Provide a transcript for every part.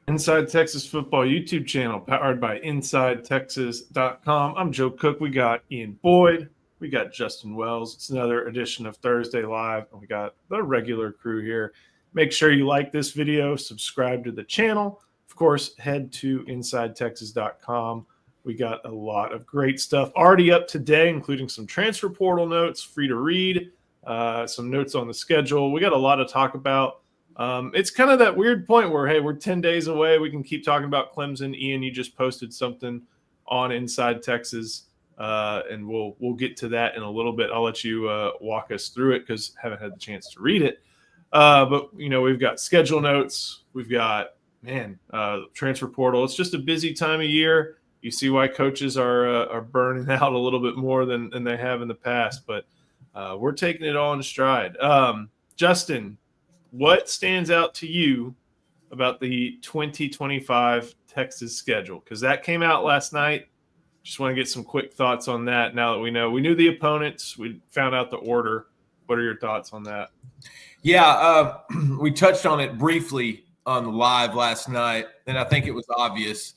Inside Texas Football YouTube channel powered by InsideTexas.com. I'm Joe Cook. We got Ian Boyd. We got Justin Wells. It's another edition of Thursday Live, and we got the regular crew here. Make sure you like this video, subscribe to the channel. Of course, head to InsideTexas.com. We got a lot of great stuff already up today, including some transfer portal notes, free to read, some notes on the schedule. We got a lot to talk about. It's kind of that weird point where, hey, we're 10 days away. We can keep talking about Clemson. Ian, you just posted something on Inside Texas, and we'll get to that in a little bit. I'll let you walk us through it because I haven't had the chance to read it. But, we've got schedule notes. We've got, transfer portal. It's just a busy time of year. You see why coaches are burning out a little bit more than they have in the past. But we're taking it all in stride. Justin, what stands out to you about the 2025 Texas schedule? Because that came out last night. Just want to get some quick thoughts on that now that we know. We knew the opponents. We found out the order. What are your thoughts on that? Yeah, we touched on it briefly on the live last night, and I think it was obvious.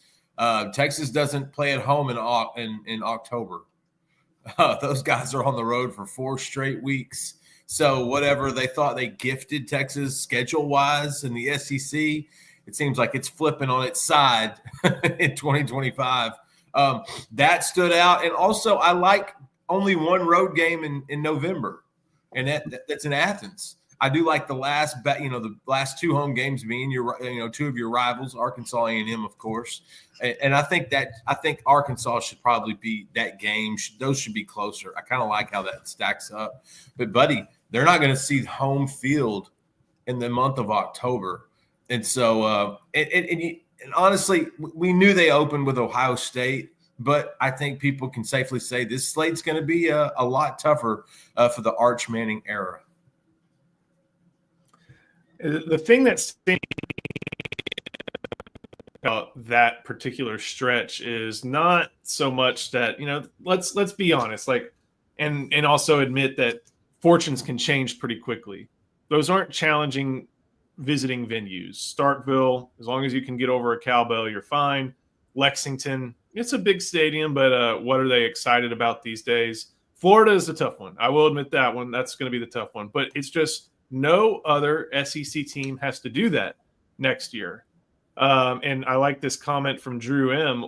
Texas doesn't play at home in October. Those guys are on the road for 4 straight weeks. So whatever they thought they gifted Texas schedule-wise in the SEC, it seems like it's flipping on its side in 2025. That stood out. And also I like only one road game in November, and that's in Athens. I do like the last 2 home games being your 2 of your rivals, Arkansas A&M, of course. And I think Arkansas should probably be that game. Those should be closer. I kind of like how that stacks up. But, buddy, they're not going to see home field in the month of October. And so, and honestly, we knew they opened with Ohio State, but I think people can safely say this slate's going to be a lot tougher for the Arch Manning era. The thing that's about that particular stretch is not so much that, let's be honest, and also admit that fortunes can change pretty quickly. Those aren't challenging visiting venues. Starkville, as long as you can get over a cowbell, you're fine. Lexington, it's a big stadium, but what are they excited about these days? Florida is a tough one. I will admit that one. That's going to be the tough one. But it's just no other SEC team has to do that next year. And I like this comment from Drew M.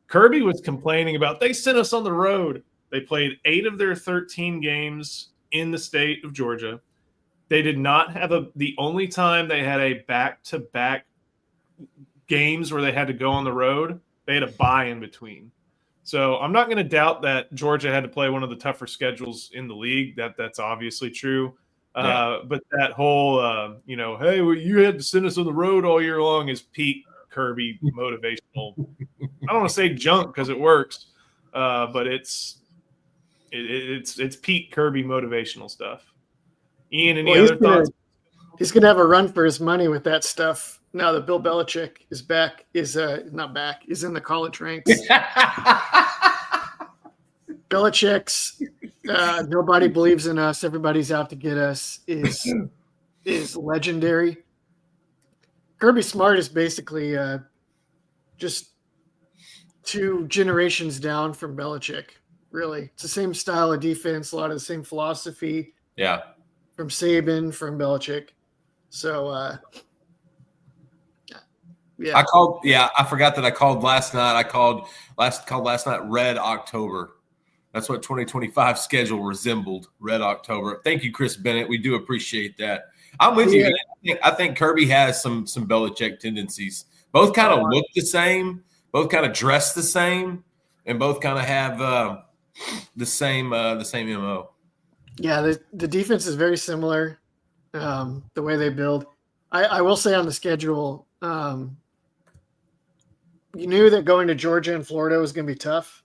Kirby was complaining about, they sent us on the road. They played 8 of their 13 games in the state of Georgia. They did not have the only time they had a back-to-back games where they had to go on the road, they had a bye in between. So I'm not going to doubt that Georgia had to play one of the tougher schedules in the league. That's obviously true. But that whole, hey, well, you had to send us on the road all year long is peak Kirby motivational. I don't want to say junk because it works, but it's peak Kirby motivational stuff. Ian, any other thoughts? He's going to have a run for his money with that stuff now that Bill Belichick is back. Is not back. Is in the college ranks. Belichick's nobody believes in us. Everybody's out to get us is legendary. Kirby Smart is basically just 2 generations down from Belichick. Really, it's the same style of defense, a lot of the same philosophy. Yeah, from Saban, from Belichick. So, yeah. I forgot that I called last night. I called last night Red October. That's what 2025 schedule resembled, Red October. Thank you, Chris Bennett. We do appreciate that. I'm with you. I think Kirby has some Belichick tendencies. Both kind of look the same, both kind of dress the same, and both kind of have the same MO. Yeah, the defense is very similar, the way they build. I will say on the schedule, you knew that going to Georgia and Florida was going to be tough.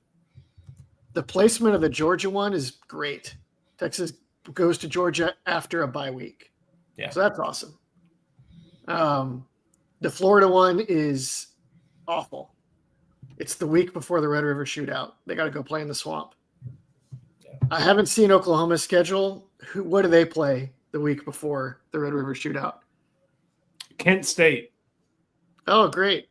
The placement of the Georgia one is great. Texas goes to Georgia after a bye week. Yeah. So that's awesome. The Florida one is awful. It's the week before the Red River Shootout. They got to go play in the swamp. Yeah. I haven't seen Oklahoma's schedule. What do they play the week before the Red River Shootout? Kent State. Oh, great.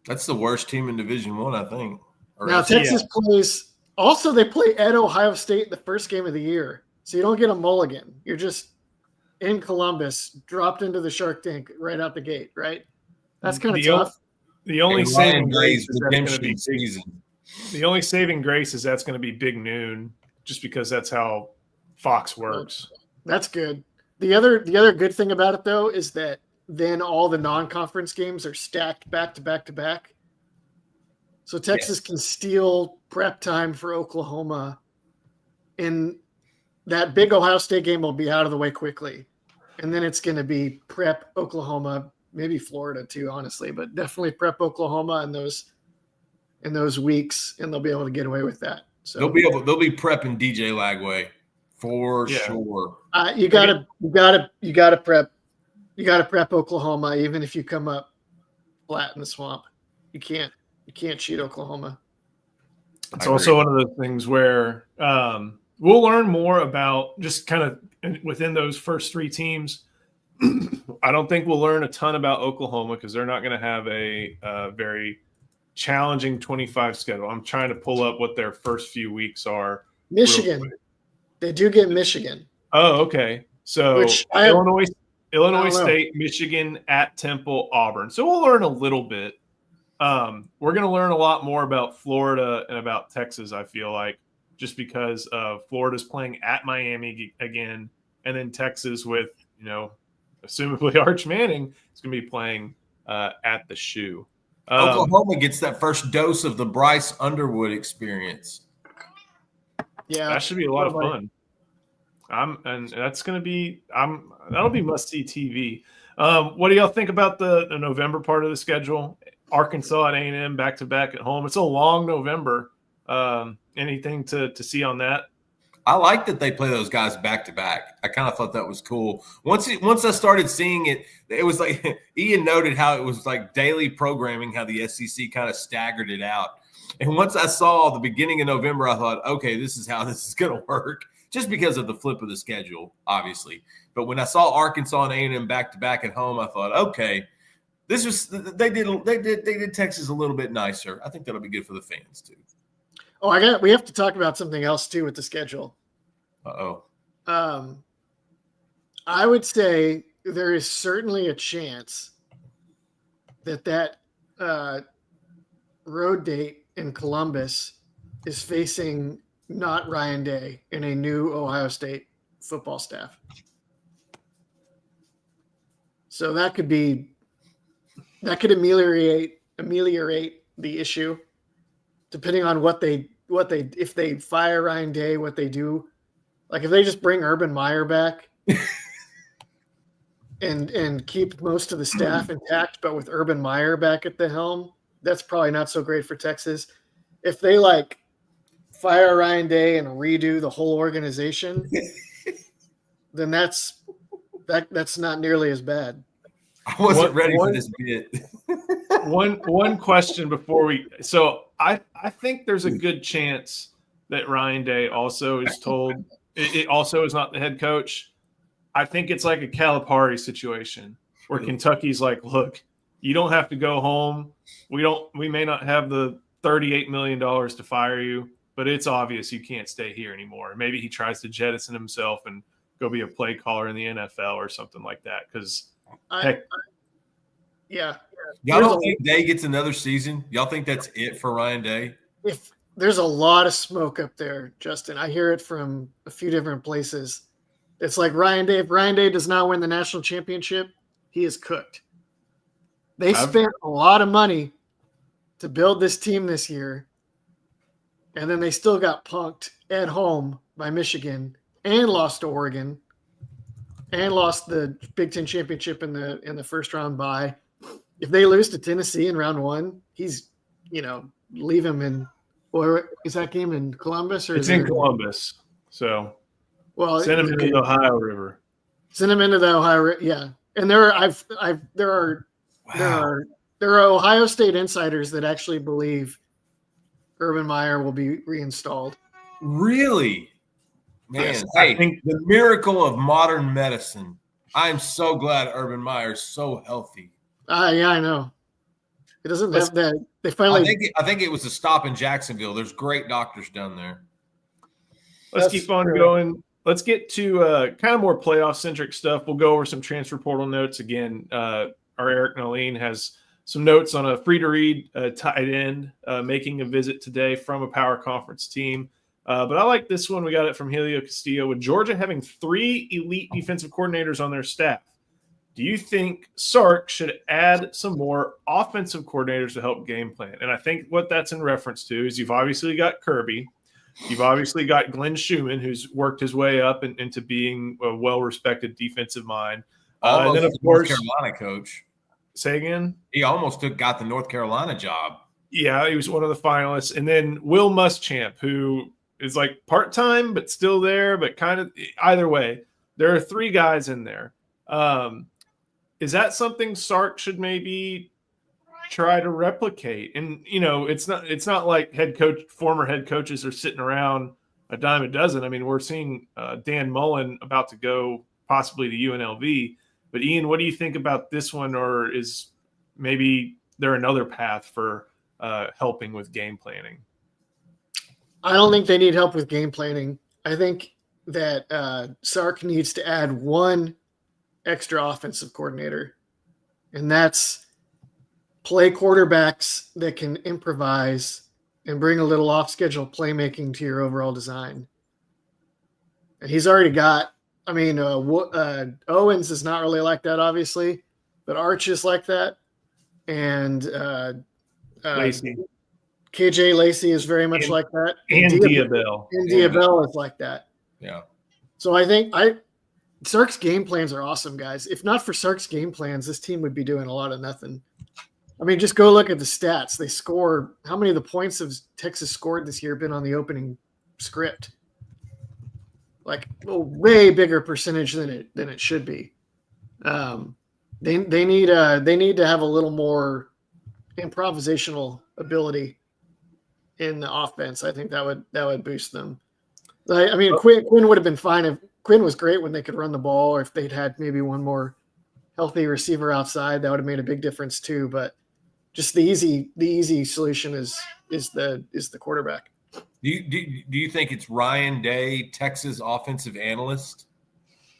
That's the worst team in Division One, I think. Or Now else- Texas plays. Also, they play at Ohio State the first game of the year, so you don't get a mulligan. You're just in Columbus, dropped into the Shark Tank right out the gate. Right? That's kind of The o- tough. The only and saving Ryan grace Day's is that's going to redemption be big, season. the only saving grace is that's going to be big noon, just because that's how Fox works. That's good. The other good thing about it though is that then all the non-conference games are stacked back to back to back. So Texas can steal prep time for Oklahoma, and that big Ohio State game will be out of the way quickly. And then it's going to be prep Oklahoma, maybe Florida too, honestly, but definitely prep Oklahoma in those weeks, and they'll be able to get away with that. So They'll be prepping DJ Lagway for sure. you gotta prep Oklahoma, even if you come up flat in the swamp. You can't cheat Oklahoma. It's also one of those things where we'll learn more about just kind of within those first three teams. I don't think we'll learn a ton about Oklahoma because they're not going to have a very challenging 25 schedule. I'm trying to pull up what their first few weeks are. Michigan. They do get Michigan. Oh, okay. So Which Illinois State, Michigan, at Temple, Auburn. So we'll learn a little bit. We're going to learn a lot more about Florida and about Texas, I feel like, just because Florida's playing at Miami again, and then Texas with, assumably Arch Manning is going to be playing at the Shoe. Oklahoma gets that first dose of the Bryce Underwood experience. Yeah, that should be a lot of fun. And that's going to be that'll be must-see TV. What do y'all think about the November part of the schedule? Arkansas and A&M back-to-back at home. It's a long November. Anything to see on that? I like that they play those guys back-to-back. I kind of thought that was cool. Once I started seeing it, it was like Ian noted how it was like daily programming, how the SEC kind of staggered it out. And once I saw the beginning of November, I thought, okay, this is how this is going to work, just because of the flip of the schedule, obviously. But when I saw Arkansas and A&M back-to-back at home, I thought, okay, this was they did Texas a little bit nicer. I think that'll be good for the fans too. Oh, we have to talk about something else too with the schedule. Uh-oh. I would say there is certainly a chance that road date in Columbus is facing not Ryan Day and a new Ohio State football staff. So that could ameliorate the issue, depending on if they fire Ryan Day, what they do. Like if they just bring Urban Meyer back and keep most of the staff intact, but with Urban Meyer back at the helm, that's probably not so great for Texas. If they fire Ryan Day and redo the whole organization, then that's not nearly as bad. I wasn't ready for this bit. One question before so I think there's a good chance that Ryan Day also is told it also is not the head coach. I think it's like a Calipari situation where Kentucky's like, look, you don't have to go home. We may not have the $38 million to fire you, but it's obvious you can't stay here anymore. Maybe he tries to jettison himself and go be a play caller in the NFL or something like that. Because yeah. Y'all don't think Day gets another season? Y'all think that's it for Ryan Day? If there's a lot of smoke up there, Justin, I hear it from a few different places. It's like Ryan Day. If Ryan Day does not win the national championship, he is cooked. They spent a lot of money to build this team this year, and then they still got punked at home by Michigan and lost to Oregon and lost the Big Ten championship in the first round bye. If they lose to Tennessee in round one, he's, leave him in. Or is that game in Columbus? Or it's in Columbus. So, send him into the Ohio River. Send him into the Ohio River. Yeah, and there are Ohio State insiders that actually believe Urban Meyer will be reinstalled. Really? Man, yes, I think the miracle of modern medicine. I'm so glad Urban Meyer is so healthy. Yeah, I know. It doesn't Let's- have that. They finally. I think it was a stop in Jacksonville. There's great doctors down there. Let's That's keep on true. going. Let's get to kind of more playoff centric stuff. We'll go over some transfer portal notes again. Our Eric Naline has some notes on a free to read tight end making a visit today from a power conference team. But I like this one. We got it from Helio Castillo. With Georgia having 3 elite defensive coordinators on their staff, do you think Sark should add some more offensive coordinators to help game plan? And I think what that's in reference to is you've obviously got Kirby. You've obviously got Glenn Schumann, who's worked his way up into being a well-respected defensive mind. And then, of course, North Carolina coach. Say again? He almost got the North Carolina job. Yeah, he was one of the finalists. And then Will Muschamp, who is like part-time but still there, but kind of either way. There are 3 guys in there. Is that something Sark should maybe try to replicate? And it's not like former head coaches are sitting around a dime a dozen. I mean, we're seeing Dan Mullen about to go possibly to UNLV. But Ian, what do you think about this one? Or is maybe there another path for helping with game planning? I don't think they need help with game planning. I think that Sark needs to add one extra offensive coordinator, and that's play quarterbacks that can improvise and bring a little off-schedule playmaking to your overall design. And he's already got, Owens is not really like that, obviously, but Arch is like that. And Lacey. KJ Lacey is very much like that. And Diabell. And Diabell is like that. Yeah. So I think Sark's game plans are awesome, guys. If not for Sark's game plans, this team would be doing a lot of nothing. I mean, just go look at the stats. They score. How many of the points have Texas scored this year been on the opening script? Like a way bigger percentage than it should be. They need to have a little more improvisational ability in the offense. I think that would boost them. I mean, Quinn would have been fine if Quinn was great when they could run the ball, or if they'd had maybe one more healthy receiver outside, that would have made a big difference too. But just the easy solution is the quarterback. Do you think it's Ryan Day, Texas offensive analyst?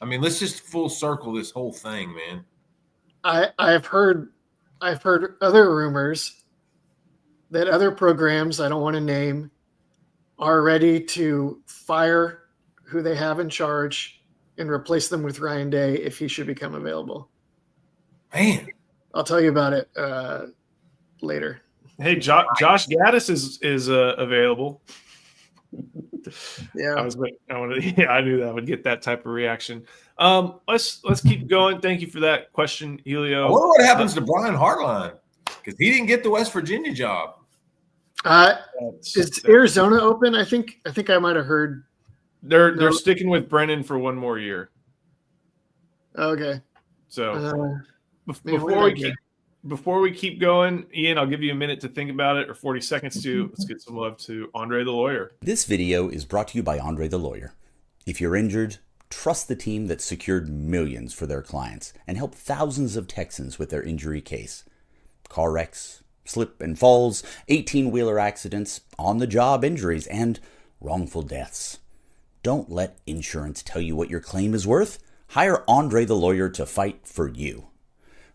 I mean, let's just full circle this whole thing, man. I've heard other rumors that other programs I don't want to name are ready to fire who they have in charge and replace them with Ryan Day if he should become available. Man, I'll tell you about it later. Hey, Josh Gaddis is available. Yeah, I knew that would get that type of reaction. Let's keep going. Thank you for that question, Helio. I wonder what happens to Brian Hartline, because he didn't get the West Virginia job. Is Arizona open? I think I might have heard. They're sticking with Brennan for one more year. Okay. So before we keep going, Ian, I'll give you a minute to think about it, or 40 seconds to. Let's get some love to Andre the Lawyer. This video is brought to you by Andre the Lawyer. If you're injured, trust the team that secured millions for their clients and helped thousands of Texans with their injury case. Car wrecks, slip and falls, 18-wheeler accidents, on-the-job injuries, and wrongful deaths. Don't let insurance tell you what your claim is worth. Hire Andre the Lawyer to fight for you.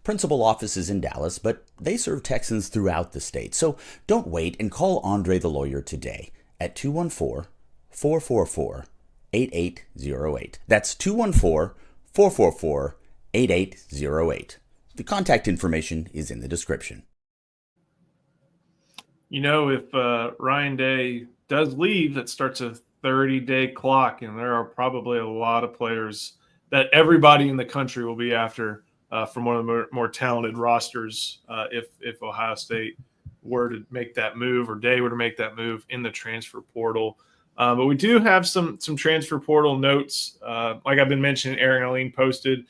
Principal office is in Dallas, but they serve Texans throughout the state. So don't wait and call Andre the Lawyer today at 214-444-8808. That's 214-444-8808. The contact information is in the description. If Ryan Day does leave, that starts a 30-day clock, and there are probably a lot of players that everybody in the country will be after from one of the more talented rosters if Ohio State were to make that move, or Day were to make that move in the transfer portal. But we do have some transfer portal notes. Like I've been mentioning, Aaron Aline posted,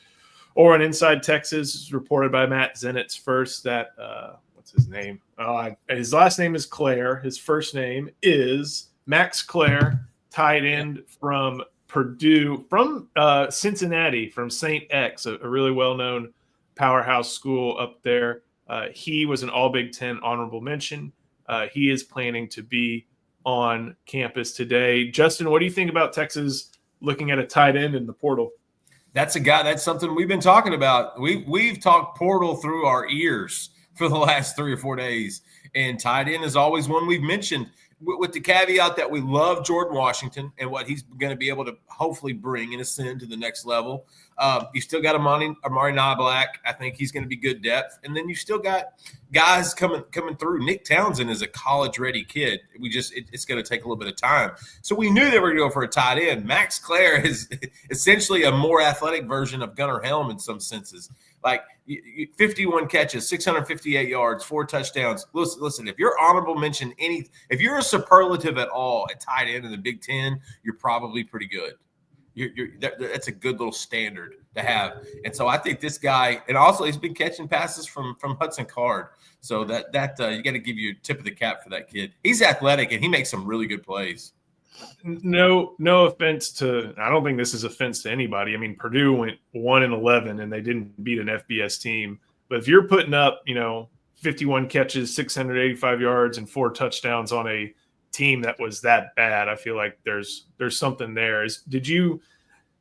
or on Inside Texas, reported by Matt Zenitz first, that what's his name? His last name is Claire. His first name is Max Claire, tight end from Purdue, from Cincinnati, from St. X, a really well-known powerhouse school up there. He was an All Big Ten honorable mention. He is planning to be on campus today. Justin, what do you think about Texas looking at a tight end in the portal? That's a guy. That's something we've been talking about. We've talked portal through our ears for the last 3 or 4 days, and tight end is always one we've mentioned, with the caveat that we love Jordan Washington and what he's going to be able to hopefully bring and ascend to the next level. You still got Amari Niblack. I think he's going to be good depth. And then you still got guys coming through. Nick Townsend is a college-ready kid. It's going to take a little bit of time. So we knew they were going to go for a tight end. Max Clare is essentially a more athletic version of Gunnar Helm in some senses. Like 51 catches, 658 yards, 4 touchdowns. Listen, if you're honorable mention if you're a superlative at all at tight end in the Big Ten, you're probably pretty good. That's a good little standard to have. And so I think this guy, and also he's been catching passes from Hudson Card. So that you got to give you a tip of the cap for that kid. He's athletic and he makes some really good plays. No offense to, I don't think this is offense to anybody. I mean, Purdue went 1-11 and they didn't beat an FBS team. But if you're putting up, 51 catches, 685 yards, and 4 touchdowns on a team that was that bad, I feel like there's something there. Did you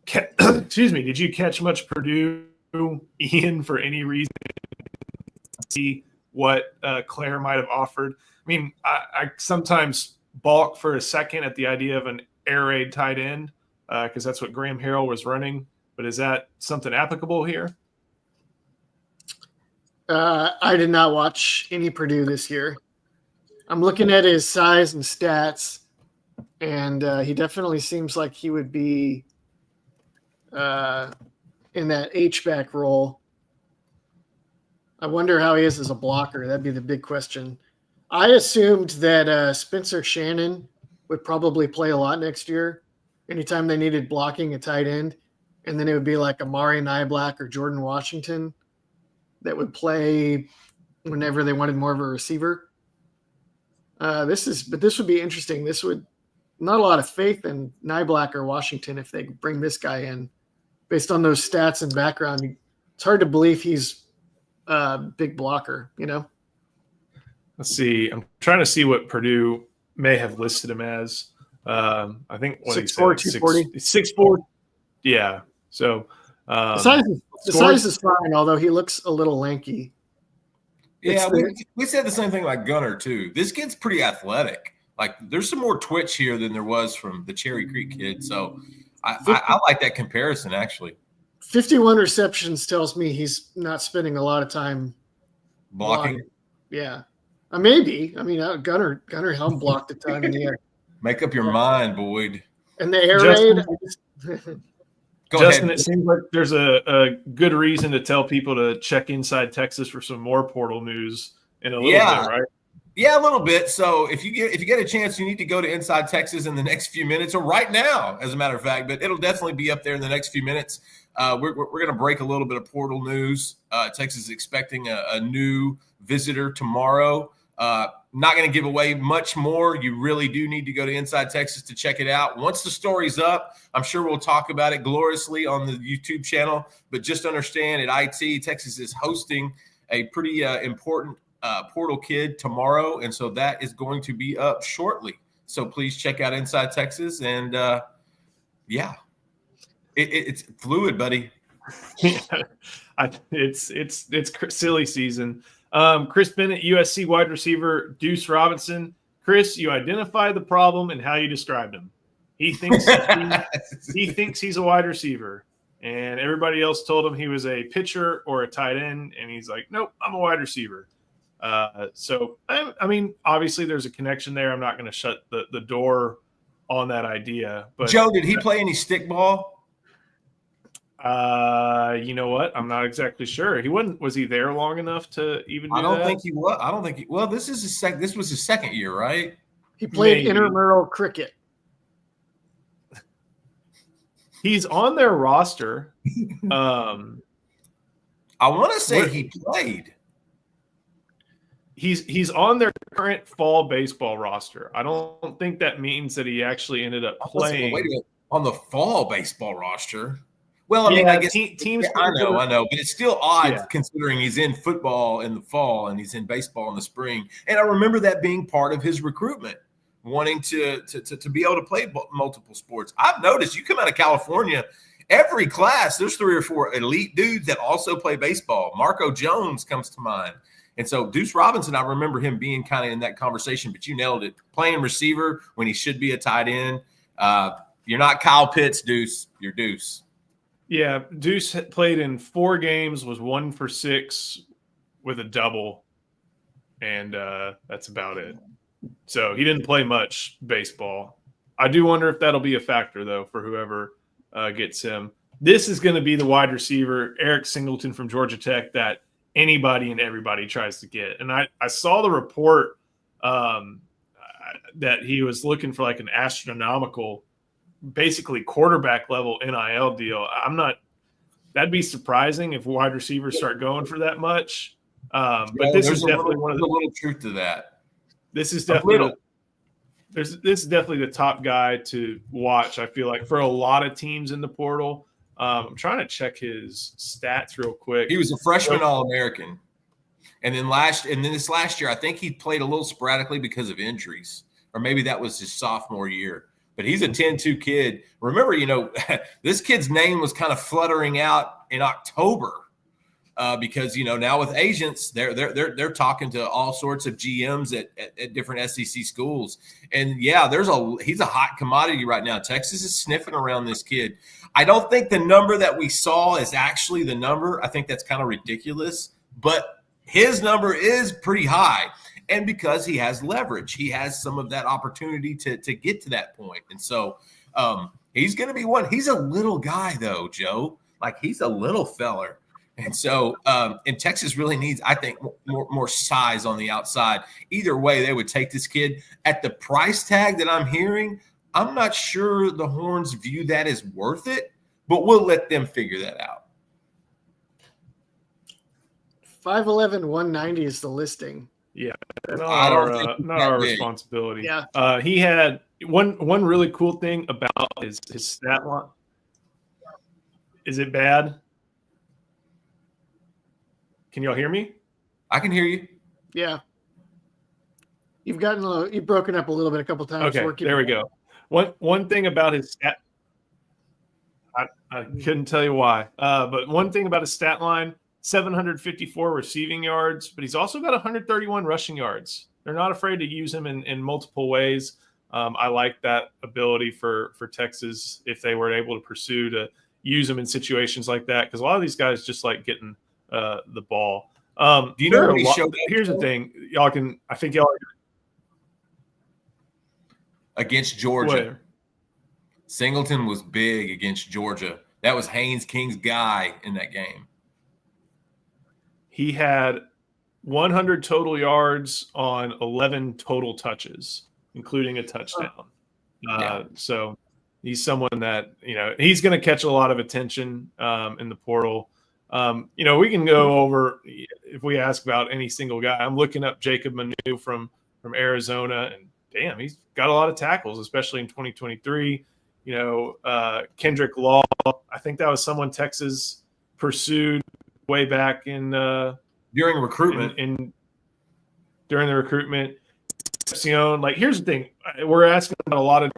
catch much Purdue, Ian, for any reason to see what Claire might have offered? I mean, I sometimes balk for a second at the idea of an air raid tight end because that's what Graham Harrell was running. But is that something applicable here? I did not watch any Purdue this year. I'm looking at his size and stats, and he definitely seems like he would be in that H-back role. I wonder how he is as a blocker. That'd be the big question. I assumed that Spencer Shannon would probably play a lot next year anytime they needed blocking a tight end, and then it would be like Amari Niblack or Jordan Washington that would play whenever they wanted more of a receiver. This would be interesting. This would not a lot of faith in Niblack or Washington if they bring this guy in based on those stats and background. It's hard to believe he's a big blocker, Let's see. I'm trying to see what Purdue may have listed him as. I think 6'4", 240. 6'4". Yeah. So the size is fine, although he looks a little lanky. Yeah, we said the same thing like Gunnar too. This kid's pretty athletic. Like there's some more twitch here than there was from the Cherry Creek kid. So I like that comparison actually. 51 receptions tells me he's not spending a lot of time blocking. Yeah. Maybe. I mean, Gunnar Helm blocked a ton in the air. Make up your mind, Boyd. And the air raid. Justin, it seems like there's a good reason to tell people to check Inside Texas for some more portal news in a little bit, right? Yeah, a little bit. So if you get a chance, you need to go to Inside Texas in the next few minutes, or right now, as a matter of fact. But it'll definitely be up there in the next few minutes. We're going to break a little bit of portal news. Texas is expecting a new visitor tomorrow. Not going to give away much more. You really do need to go to Inside Texas to check it out. Once the story's up, I'm sure we'll talk about it gloriously on the YouTube channel. But just understand at IT, Texas is hosting a pretty important portal kid tomorrow. And so that is going to be up shortly. So please check out Inside Texas. And it's fluid, buddy. It's silly season. Chris Bennett, USC wide receiver, Deuce Robinson. Chris, you identify the problem and how you described him. He thinks he thinks he's a wide receiver, and everybody else told him he was a pitcher or a tight end, and he's like, nope, I'm a wide receiver. So I mean, obviously there's a connection there. I'm not going to shut the door on that idea. But Joe, did he play any stick ball? You know what? I'm not exactly sure. Was he there long enough to even do that? I don't think he was. Well, this was his second year, right? He played intramural cricket. He's on their roster. I want to say he played. He's on their current fall baseball roster. I don't think that means that he actually ended up playing. Wait a minute. On the fall baseball roster. Well, I mean, I guess teams. I know, but it's still odd Yeah. considering he's in football in the fall and he's in baseball in the spring. And I remember that being part of his recruitment, wanting to be able to play multiple sports. I've noticed you come out of California, every class there's 3 or 4 elite dudes that also play baseball. Marco Jones comes to mind. And so Deuce Robinson, I remember him being kind of in that conversation, but you nailed it. Playing receiver when he should be a tight end. You're not Kyle Pitts, Deuce. You're Deuce. Yeah, Deuce played in 4 games, was 1 for 6 with a double, and that's about it. So he didn't play much baseball. I do wonder if that'll be a factor, though, for whoever gets him. This is going to be the wide receiver, Eric Singleton from Georgia Tech, that anybody and everybody tries to get. And I saw the report that he was looking for like an astronomical, basically quarterback level NIL deal. That'd be surprising if wide receivers start going for that much. But this is definitely one of the little truth to that. This is definitely this is definitely the top guy to watch. I feel like for a lot of teams in the portal. I'm trying to check his stats real quick. He was a freshman All-American. And then this last year, I think he played a little sporadically because of injuries, or maybe that was his sophomore year. But he's a 10-2 kid. Remember, this kid's name was kind of fluttering out in October because now with agents, they're talking to all sorts of GMs at different SEC schools. And yeah, he's a hot commodity right now. Texas is sniffing around this kid. I don't think the number that we saw is actually the number. I think that's kind of ridiculous, but his number is pretty high. And because he has leverage, he has some of that opportunity to get to that point. And so he's going to be one. He's a little guy, though, Joe. Like, he's a little feller. And so and Texas really needs, I think, more size on the outside. Either way, they would take this kid. At the price tag that I'm hearing, I'm not sure the Horns view that as worth it, but we'll let them figure that out. 5'11", 190 is the listing. Yeah, not our responsibility. Yeah. He had one really cool thing about his stat line. Is it bad? Can y'all hear me? I can hear you. Yeah. You've broken up a little bit a couple times. Okay, there we go. One thing about his stat, I couldn't tell you why, but one thing about his stat line, 754 receiving yards, but he's also got 131 rushing yards. They're not afraid to use him in multiple ways. I like that ability for Texas if they were able to pursue to use him in situations like that, because a lot of these guys just like getting the ball. Do you know he showed? Here's the thing, I think y'all against Georgia. Where? Singleton was big against Georgia. That was Haynes King's guy in that game. He had 100 total yards on 11 total touches, including a touchdown. So he's someone that, he's going to catch a lot of attention in the portal. We can go over, if we ask about any single guy. I'm looking up Jacob Manu from Arizona, and damn, he's got a lot of tackles, especially in 2023. Kendrick Law, I think that was someone Texas pursued way back in during recruitment. During the recruitment. Like, here's the thing. We're asking about a lot of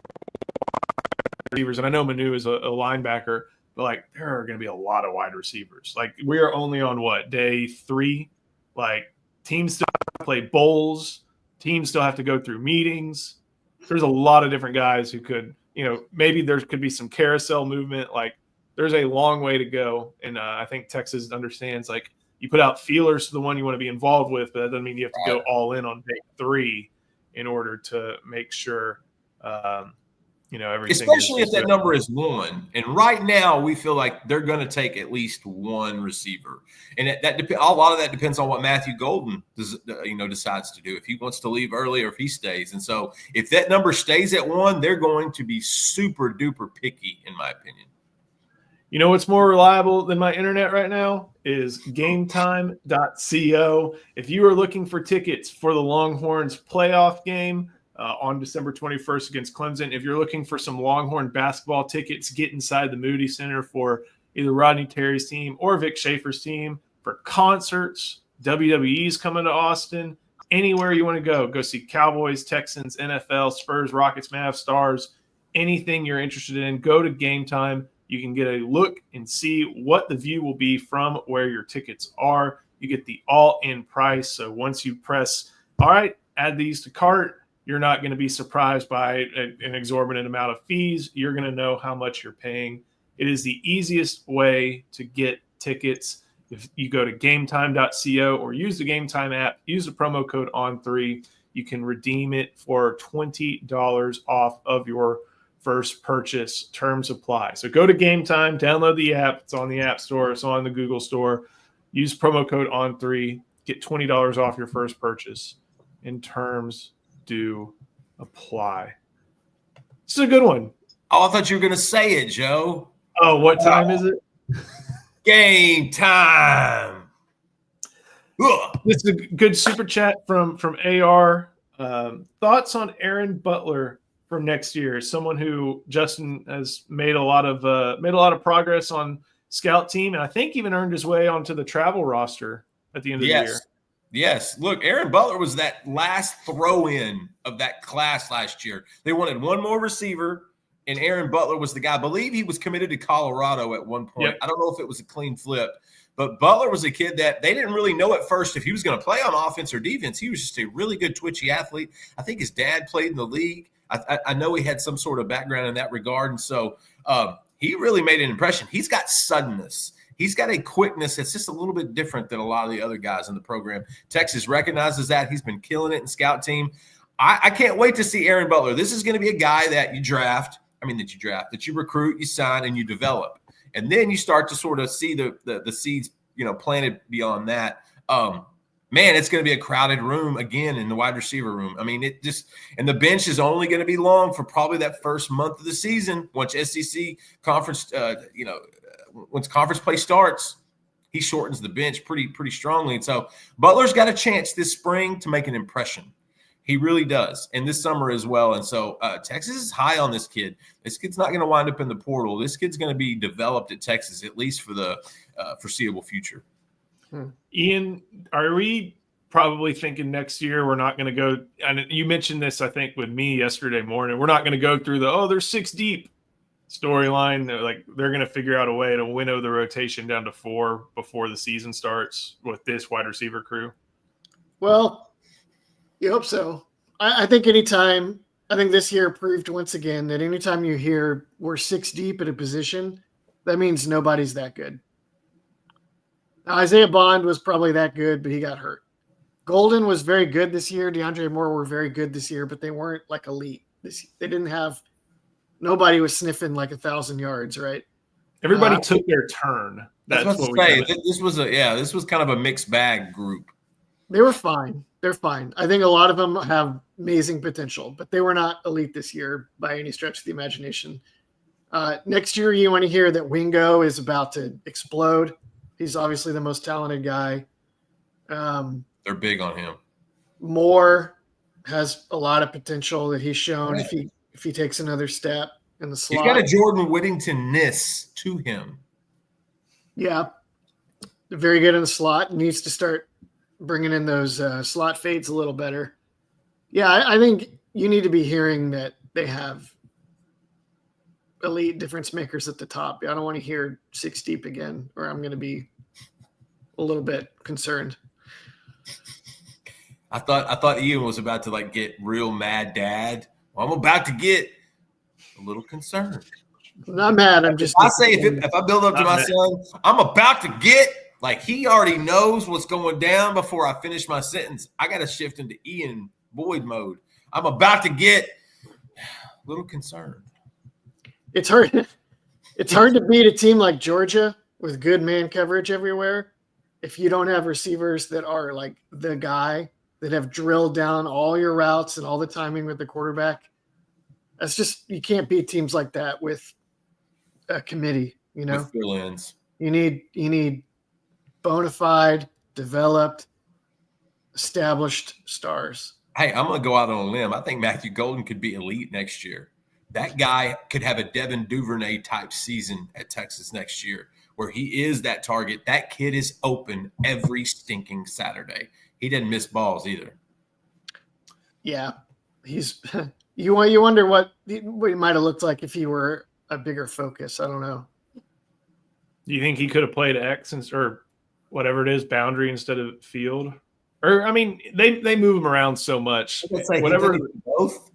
receivers, and I know Manu is a linebacker, but like, there are going to be a lot of wide receivers. Like, we are only on day 3. Like, teams still have to play bowls. Teams still have to go through meetings. There's a lot of different guys who could, maybe there could be some carousel movement. Like, there's a long way to go. And I think Texas understands, like, you put out feelers to the one you want to be involved with, but that doesn't mean you have to go all in on day 3 in order to make sure, everything. Especially if that number is 1. And right now, we feel like they're going to take at least 1 receiver. And a lot of that depends on what Matthew Golden decides to do, if he wants to leave early or if he stays. And so if that number stays at 1, they're going to be super duper picky, in my opinion. You know what's more reliable than my internet right now is gametime.co. If you are looking for tickets for the Longhorns playoff game on December 21st against Clemson, if you're looking for some Longhorn basketball tickets, get inside the Moody Center for, either Rodney Terry's team or Vic Schaefer's team, for concerts. WWE's coming to Austin. Anywhere you want to go see Cowboys, Texans, NFL, Spurs, Rockets, Mavs, Stars, anything you're interested in, go to Game Time. You can get a look and see what the view will be from where your tickets are. You get the all-in price. So once you press, all right, add these to cart, you're not going to be surprised by an exorbitant amount of fees. You're going to know how much you're paying. It is the easiest way to get tickets. If you go to gametime.co or use the Game Time app, use the promo code ON3, you can redeem it for $20 off of your first purchase. Terms apply. So go to Game Time, download the app. It's on the App Store. It's on the Google Store. Use promo code ON3. Get $20 off your first purchase. And terms do apply. This is a good one. Oh, I thought you were going to say it, Joe. Oh, what time is it? Game time. Ugh. This is a good super chat from AR. Thoughts on Aaron Butler for next year? Someone who Justin has made a lot of progress on scout team, and I think even earned his way onto the travel roster at the end of the year. Yes. Look, Aaron Butler was that last throw-in of that class last year. They wanted one more receiver, and Aaron Butler was the guy. I believe he was committed to Colorado at one point. Yep. I don't know if it was a clean flip, but Butler was a kid that they didn't really know at first if he was going to play on offense or defense. He was just a really good twitchy athlete. I think his dad played in the league. I know he had some sort of background in that regard, and so he really made an impression. He's got suddenness. He's got a quickness that's just a little bit different than a lot of the other guys in the program. Texas recognizes that. He's been killing it in scout team. I can't wait to see Aaron Butler. This is going to be a guy that you recruit, you sign, and you develop. And then you start to sort of see the seeds, planted beyond that. Man, it's going to be a crowded room again in the wide receiver room. I mean, and the bench is only going to be long for probably that first month of the season. Once SEC conference, once conference play starts, he shortens the bench pretty strongly. And so Butler's got a chance this spring to make an impression. He really does. And this summer as well. And so Texas is high on this kid. This kid's not going to wind up in the portal. This kid's going to be developed at Texas, at least for the foreseeable future. Ian, are we probably thinking next year we're not going to go – and you mentioned this, I think, with me yesterday morning. We're not going to go through they're 6 deep storyline. They're going to figure out a way to winnow the rotation down to 4 before the season starts with this wide receiver crew? Well, you hope so. I think this year proved once again that anytime you hear we're 6 deep at a position, that means nobody's that good. Now, Isaiah Bond was probably that good, but he got hurt. Golden was very good this year. DeAndre Moore were very good this year, but they weren't like elite. They didn't have – nobody was sniffing like 1,000 yards, right? Everybody took their turn. That's what we say. This was kind of a mixed bag group. They were fine. They're fine. I think a lot of them have amazing potential, but they were not elite this year by any stretch of the imagination. Next year, you want to hear that Wingo is about to explode. He's obviously the most talented guy. They're big on him. Moore has a lot of potential that he's shown if he takes another step in the slot. He's got a Jordan Whittington-ness to him. Yeah. Very good in the slot. Needs to start bringing in those slot fades a little better. Yeah, I think you need to be hearing that they have elite difference makers at the top. I don't want to hear 6 deep again, or I'm going to be a little bit concerned. I thought Ian was about to get real mad dad. Well, I'm about to get a little concerned. I'm not mad. I'm just. If I build up to my son, I'm about to get he already knows what's going down before I finish my sentence. I got to shift into Ian Boyd mode. I'm about to get a little concerned. It's hard. It's hard to beat a team like Georgia with good man coverage everywhere if you don't have receivers that are the guy that have drilled down all your routes and all the timing with the quarterback. That's just, you can't beat teams like that with a committee, With fill-ins. You need bona fide, developed, established stars. Hey, I'm going to go out on a limb. I think Matthew Golden could be elite next year. that guy could have a Devin Duvernay type season at Texas next year, where he is that target. That kid is open every stinking Saturday. He didn't miss balls either. Yeah, he's you wonder what he might have looked like if he were a bigger focus. I don't know. Do you think he could have played X or whatever it is, boundary instead of field? Or I mean, they move him around so much. Whatever. Both.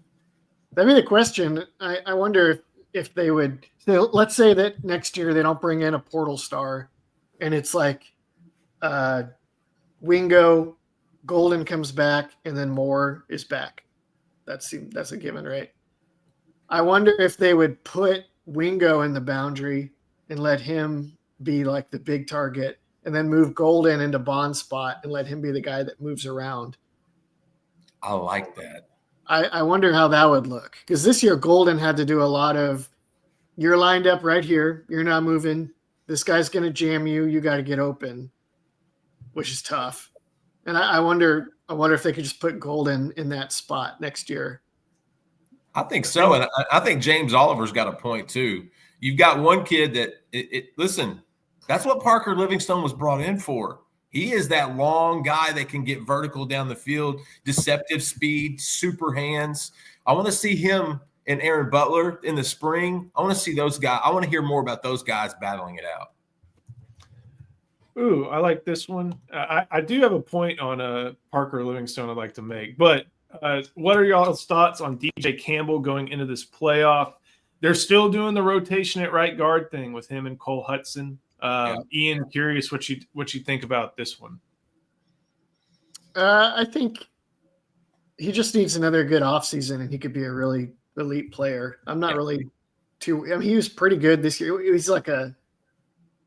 That'd be the question. I wonder if they would. So let's say that next year they don't bring in a portal star, and it's like Wingo, Golden comes back, and then Moore is back. That's a given, right? I wonder if they would put Wingo in the boundary and let him be like the big target, and then move Golden into Bond's spot and let him be the guy that moves around. I like that. I wonder how that would look, because this year Golden had to do a lot of, you're lined up right here, you're not moving, this guy's going to jam you, you got to get open, which is tough. And I wonder if they could just put Golden in that spot next year. I think so, and I think James Oliver's got a point too. You've got one kid that listen, that's what Parker Livingstone was brought in for. He is that long guy that can get vertical down the field, deceptive speed, super hands. I want to see him and Aaron Butler in the spring. I want to see those guys. I want to hear more about those guys battling it out. Ooh, I like this one. I do have a point on Parker Livingstone I'd like to make, but what are y'all's thoughts on DJ Campbell going into this playoff? They're still doing the rotation at right guard thing with him and Cole Hudson. Ian, curious what you think about this one. I think he just needs another good offseason, and he could be a really elite player. I'm not really too. I mean, he was pretty good this year. He's like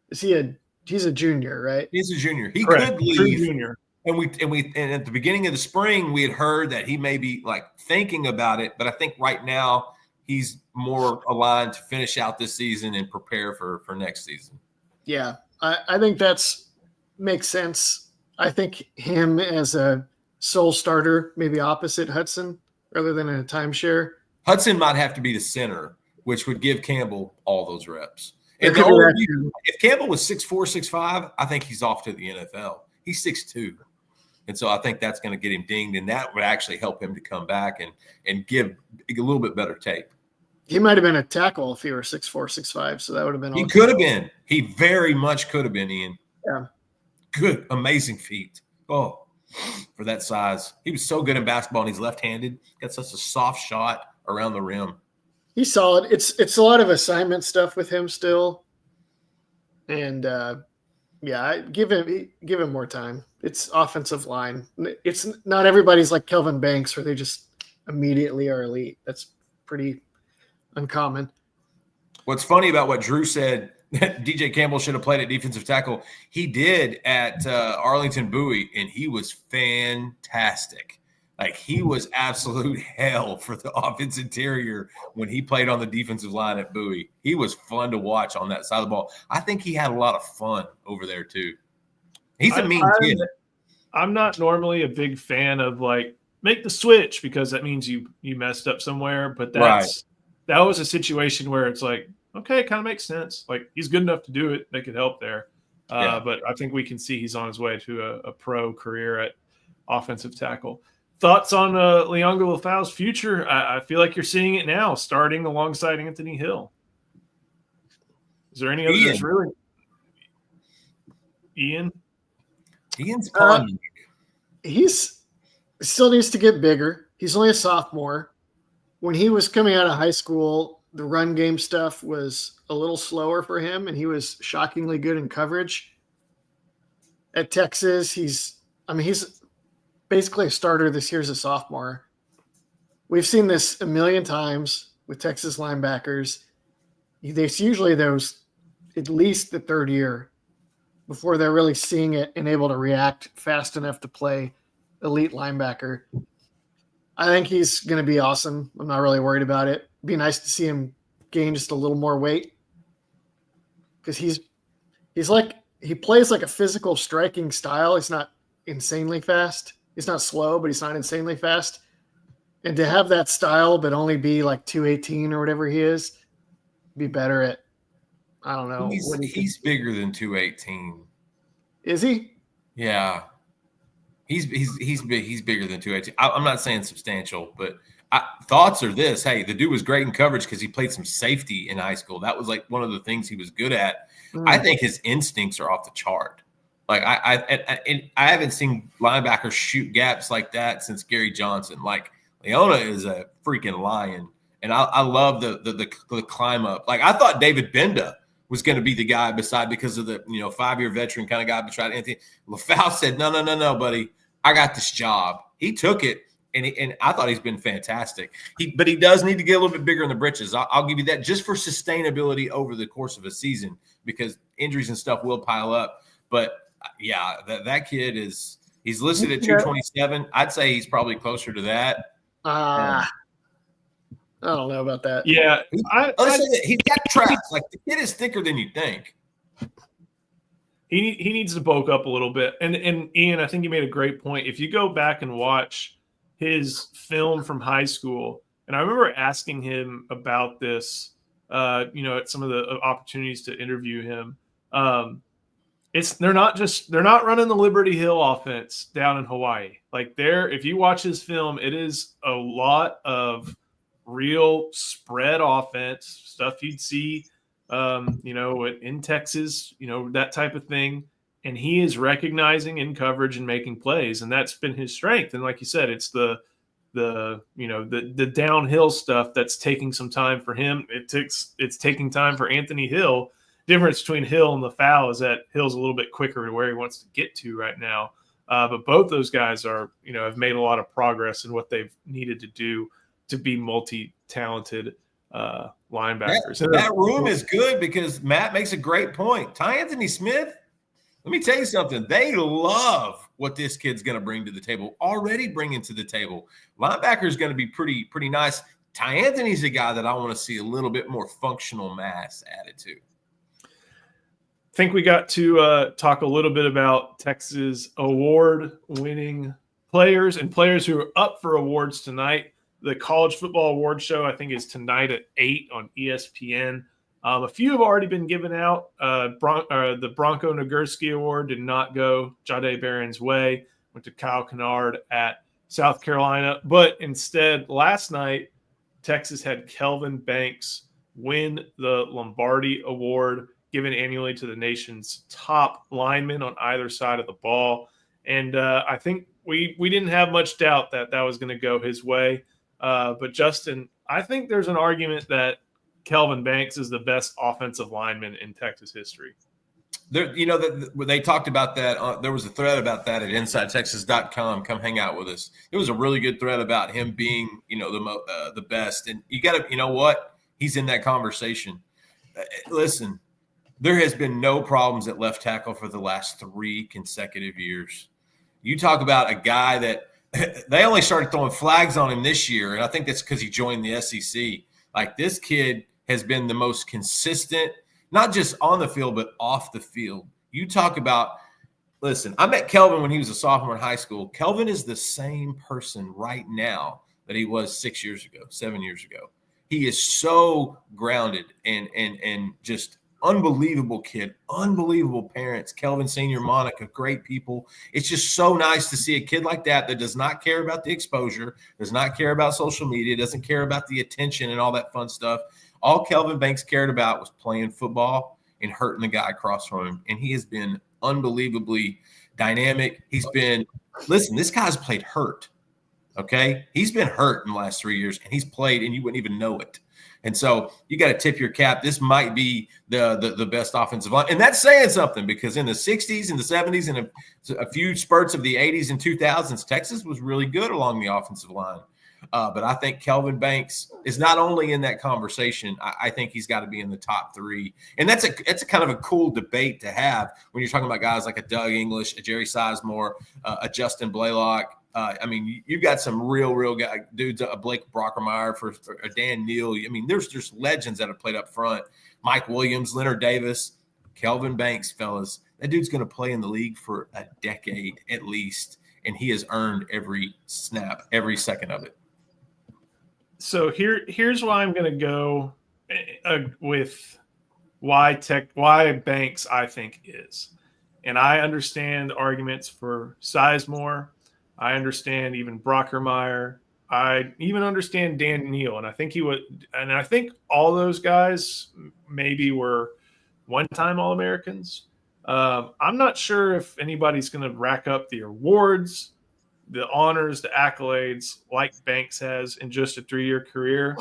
he's a junior, right? He's a junior. He Correct. could leave. Junior. And at the beginning of the spring, we had heard that he may be like thinking about it, but I think right now he's more aligned to finish out this season and prepare for next season. Yeah, I think makes sense. I think him as a sole starter, maybe opposite Hudson, rather than in a timeshare. Hudson might have to be the center, which would give Campbell all those reps. If Campbell was 6'4", 6'5", I think he's off to the NFL. He's 6'2". And so I think that's going to get him dinged, and that would actually help him to come back and give a little bit better tape. He might have been a tackle if he were 6'4", 6'5", so that would have been. He could have been. He very much could have been, Ian. Yeah. Good, amazing feet. Oh, for that size. He was so good in basketball, and he's left-handed. Got such a soft shot around the rim. He's solid. It's a lot of assignment stuff with him still. And give him more time. It's offensive line. It's not everybody's like Kelvin Banks where they just immediately are elite. That's pretty uncommon. What's funny about what Drew said, that DJ Campbell should have played at defensive tackle. He did at Arlington Bowie, and he was fantastic. Like, he was absolute hell for the offense interior when he played on the defensive line at Bowie. He was fun to watch on that side of the ball. I think he had a lot of fun over there too. He's a mean kid. I'm not normally a big fan of like make the switch because that means you messed up somewhere. But that was a situation where it's like, okay, it kind of makes sense. Like, he's good enough to do it. They could help there. But I think we can see he's on his way to a pro career at offensive tackle. Thoughts on Lianga Lefau's future? I feel like you're seeing it now, starting alongside Anthony Hill. Is there any others really? Ian's fun. He's still needs to get bigger. He's only a sophomore. When he was coming out of high school, the run game stuff was a little slower for him, and he was shockingly good in coverage. At Texas, he's basically a starter this year as a sophomore. We've seen this a million times with Texas linebackers. There's usually those at least the third year before they're really seeing it and able to react fast enough to play elite linebacker. I think he's going to be awesome. I'm not really worried about it. It'd be nice to see him gain just a little more weight because he plays like a physical striking style. He's not insanely fast. He's not slow, but he's not insanely fast. And to have that style, but only be like 218 or whatever he is, be better at, I don't know. He's bigger than 218. Is he? Yeah. He's big. He's bigger than 218. I'm not saying substantial, but thoughts are this. Hey, the dude was great in coverage because he played some safety in high school. That was like one of the things he was good at. I think his instincts are off the chart. Like I haven't seen linebackers shoot gaps like that since Gary Johnson. Like Leona is a freaking lion, and I love the climb up. Like I thought David Benda was going to be the guy because of the 5-year veteran kind of guy beside Anthony. LaFau said, no, buddy, I got this job. He took it, and I thought he's been fantastic. But he does need to get a little bit bigger in the britches. I'll give you that just for sustainability over the course of a season because injuries and stuff will pile up. But yeah, that kid he's listed at 227. I'd say he's probably closer to that. I don't know about that. Yeah. He's got traps. Like the kid is thicker than you think. He needs to bulk up a little bit. And Ian, I think you made a great point. If you go back and watch his film from high school, and I remember asking him about this, at some of the opportunities to interview him. They're not running the Liberty Hill offense down in Hawaii. Like if you watch his film, it is a lot of real spread offense stuff you'd see, in Texas, that type of thing. And he is recognizing in coverage and making plays, and that's been his strength. And like you said, it's the downhill stuff that's taking some time for him. It's taking time for Anthony Hill. Difference between Hill and LaFau is that Hill's a little bit quicker to where he wants to get to right now. But both those guys are, have made a lot of progress in what they've needed to do to be multi-talented linebackers. That room is good because Matt makes a great point. Ty Anthony Smith, let me tell you something. They love what this kid's going to bring to the table, already bringing to the table. Linebacker is going to be pretty nice. Ty Anthony's a guy that I want to see a little bit more functional mass added to. I think we got to talk a little bit about Texas award-winning players and players who are up for awards tonight. The College Football Award Show, I think, is tonight at 8 on ESPN. A few have already been given out. The Bronco Nagurski Award did not go Jahdae Barron's way. Went to Kyle Kennard at South Carolina. But instead, last night, Texas had Kelvin Banks win the Lombardi Award, given annually to the nation's top linemen on either side of the ball. And I think we didn't have much doubt that was going to go his way. But Justin, I think there's an argument that Kelvin Banks is the best offensive lineman in Texas history. They talked about that. There was a thread about that at InsideTexas.com. Come hang out with us. It was a really good thread about him being, the best. And you got to, he's in that conversation. Listen, there has been no problems at left tackle for the last 3 consecutive years. You talk about a guy that they only started throwing flags on him this year, and I think that's because he joined the SEC. Like, this kid has been the most consistent, not just on the field, but off the field. You talk about – listen, I met Kelvin when he was a sophomore in high school. Kelvin is the same person right now that he was 7 years ago. He is so grounded and just unbelievable kid, unbelievable parents. Kelvin Sr., Monica, great people. It's just so nice to see a kid like that does not care about the exposure, does not care about social media, doesn't care about the attention and all that fun stuff. All Kelvin Banks cared about was playing football and hurting the guy across from him. And he has been unbelievably dynamic. This guy's played hurt. Okay. He's been hurt in the last 3 years, and he's played and you wouldn't even know it. And so you got to tip your cap. This might be the best offensive line. And that's saying something, because in the 60s and the 70s and a few spurts of the 80s and 2000s, Texas was really good along the offensive line. But I think Kelvin Banks is not only in that conversation, I think he's got to be in the top 3. And that's a kind of a cool debate to have when you're talking about guys like a Doug English, a Jerry Sizemore, a Justin Blaylock. You've got some real guy dudes, a Blake Brockermeyer for a Dan Neal. I mean, there's just legends that have played up front. Mike Williams, Leonard Davis, Kelvin Banks, fellas. That dude's going to play in the league for a decade at least, and he has earned every snap, every second of it. So here's why I'm going to go with why Banks I think is. And I understand arguments for Sizemore. I understand even Brockermeyer. I even understand Dan Neal, and I think all those guys maybe were one-time All-Americans. I'm not sure if anybody's going to rack up the awards, the honors, the accolades like Banks has in just a 3-year career.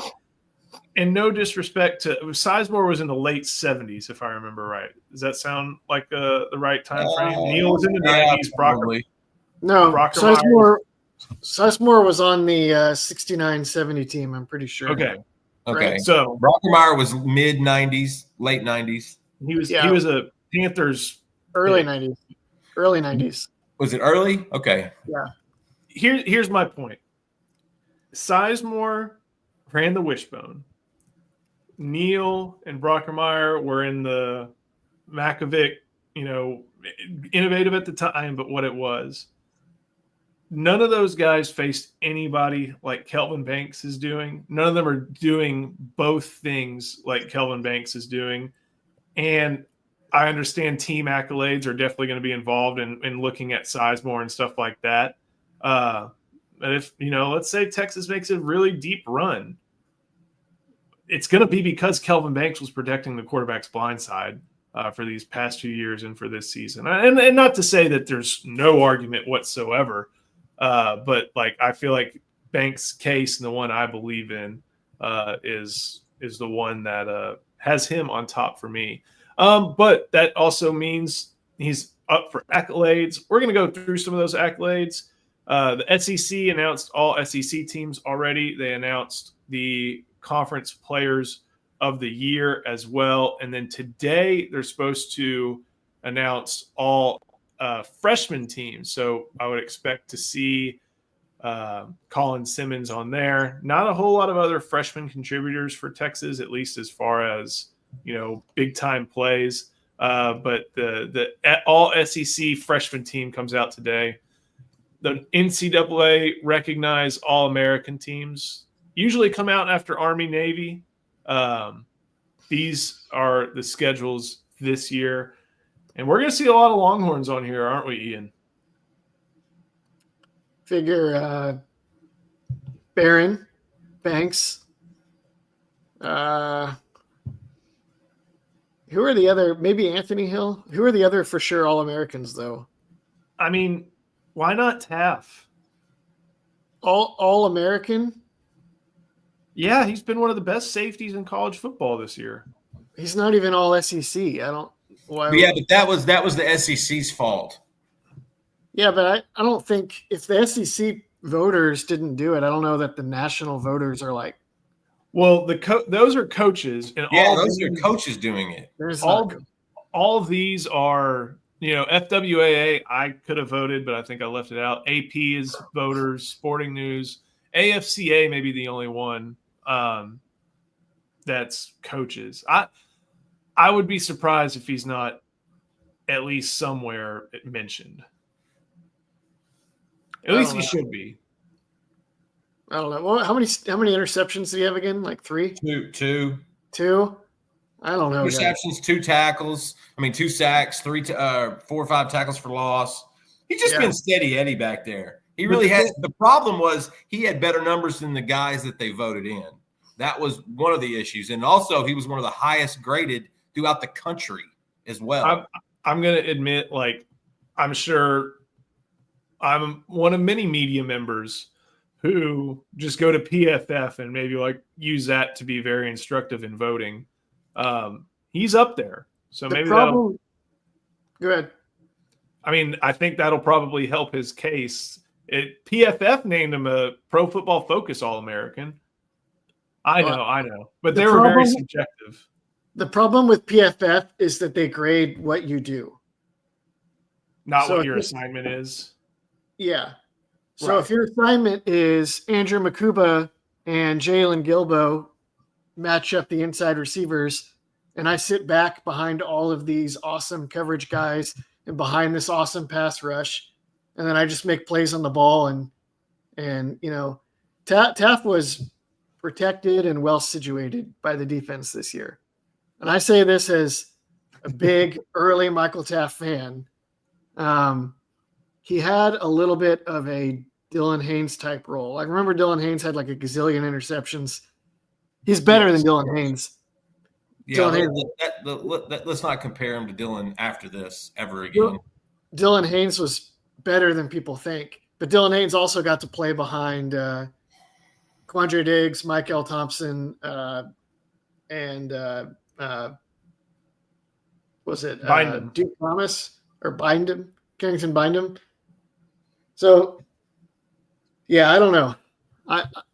And no disrespect to Sizemore was in the late 70s, if I remember right. Does that sound like the right time frame? Neal was in the 90s. Probably. No, Brockermeyer. Sizemore was on the 69-70 team, I'm pretty sure. Okay. Right. So Brockermeyer was mid 90s, late 90s. he was a Panthers early pick. 90s. Early 90s. Was it early? Okay. Yeah. Here's my point. Sizemore ran the wishbone. Neal and Brockermeyer were in the Makovic, innovative at the time, but what it was. None of those guys faced anybody like Kelvin Banks is doing. None of them are doing both things like Kelvin Banks is doing. And I understand team accolades are definitely going to be involved in looking at Sizemore and stuff like that. But if, let's say Texas makes a really deep run, it's going to be because Kelvin Banks was protecting the quarterback's blind side for these past 2 years and for this season. And not to say that there's no argument whatsoever, but I feel like Banks' case and the one I believe in is the one that has him on top for me. But that also means he's up for accolades. We're going to go through some of those accolades. The SEC announced all SEC teams already. They announced the Conference Players of the Year as well. And then today they're supposed to announce all freshman teams. So I would expect to see Colin Simmons on there. Not a whole lot of other freshman contributors for Texas, at least as far as, big time plays. But the all SEC freshman team comes out today. The NCAA recognized All-American teams usually come out after Army, Navy. These are the schedules this year. And we're going to see a lot of Longhorns on here, aren't we, Ian? Figure Barron, Banks. Who are the other? Maybe Anthony Hill. Who are the other for sure All-Americans, though? I mean, why not Taff? All-American? Yeah, he's been one of the best safeties in college football this year. He's not even all SEC. I don't. Why? But yeah, but that was the SEC's fault. Yeah, but I don't think if the SEC voters didn't do it, I don't know that the national voters are like. Well, those are coaches, and those are coaches doing it. All of these are, FWAA. I could have voted, but I think I left it out. AP is voters. Sporting News, AFCA may be the only one that's coaches. I would be surprised if he's not at least somewhere mentioned. At least he should be. I don't know. Well, how many interceptions did he have again? Like 3? Two. I don't know. Interceptions, 2 tackles. 2 sacks, 4 or 5 tackles for loss. He's just been steady Eddie back there. He really has. The problem was he had better numbers than the guys that they voted in. That was one of the issues. And also he was one of the highest graded throughout the country as well. I'm going to admit, I'm sure I'm one of many media members who just go to PFF and maybe use that to be very instructive in voting. He's up there. So maybe that'll go ahead. I think that'll probably help his case. PFF named him a Pro Football Focus All-American. I know. But they were very subjective. The problem with PFF is that they grade what you do. Not what your assignment is. Yeah. So if your assignment is Andrew Makuba and Jalen Gilbo match up the inside receivers, and I sit back behind all of these awesome coverage guys and behind this awesome pass rush, and then I just make plays on the ball, and Taft was protected and well situated by the defense this year. And I say this as a big early Michael Taft fan. He had a little bit of a Dylan Haynes type role. I remember Dylan Haynes had like a gazillion interceptions. He's better than Dylan Haynes. Yeah, Dylan let's not compare him to Dylan after this ever again. Dylan Haynes was better than people think, but Dylan Haynes also got to play behind Quandre Diggs, Mike L. Thompson, and was it Bindum. Duke Thomas or Bindum, Carrington Bindum? So, yeah, I don't know.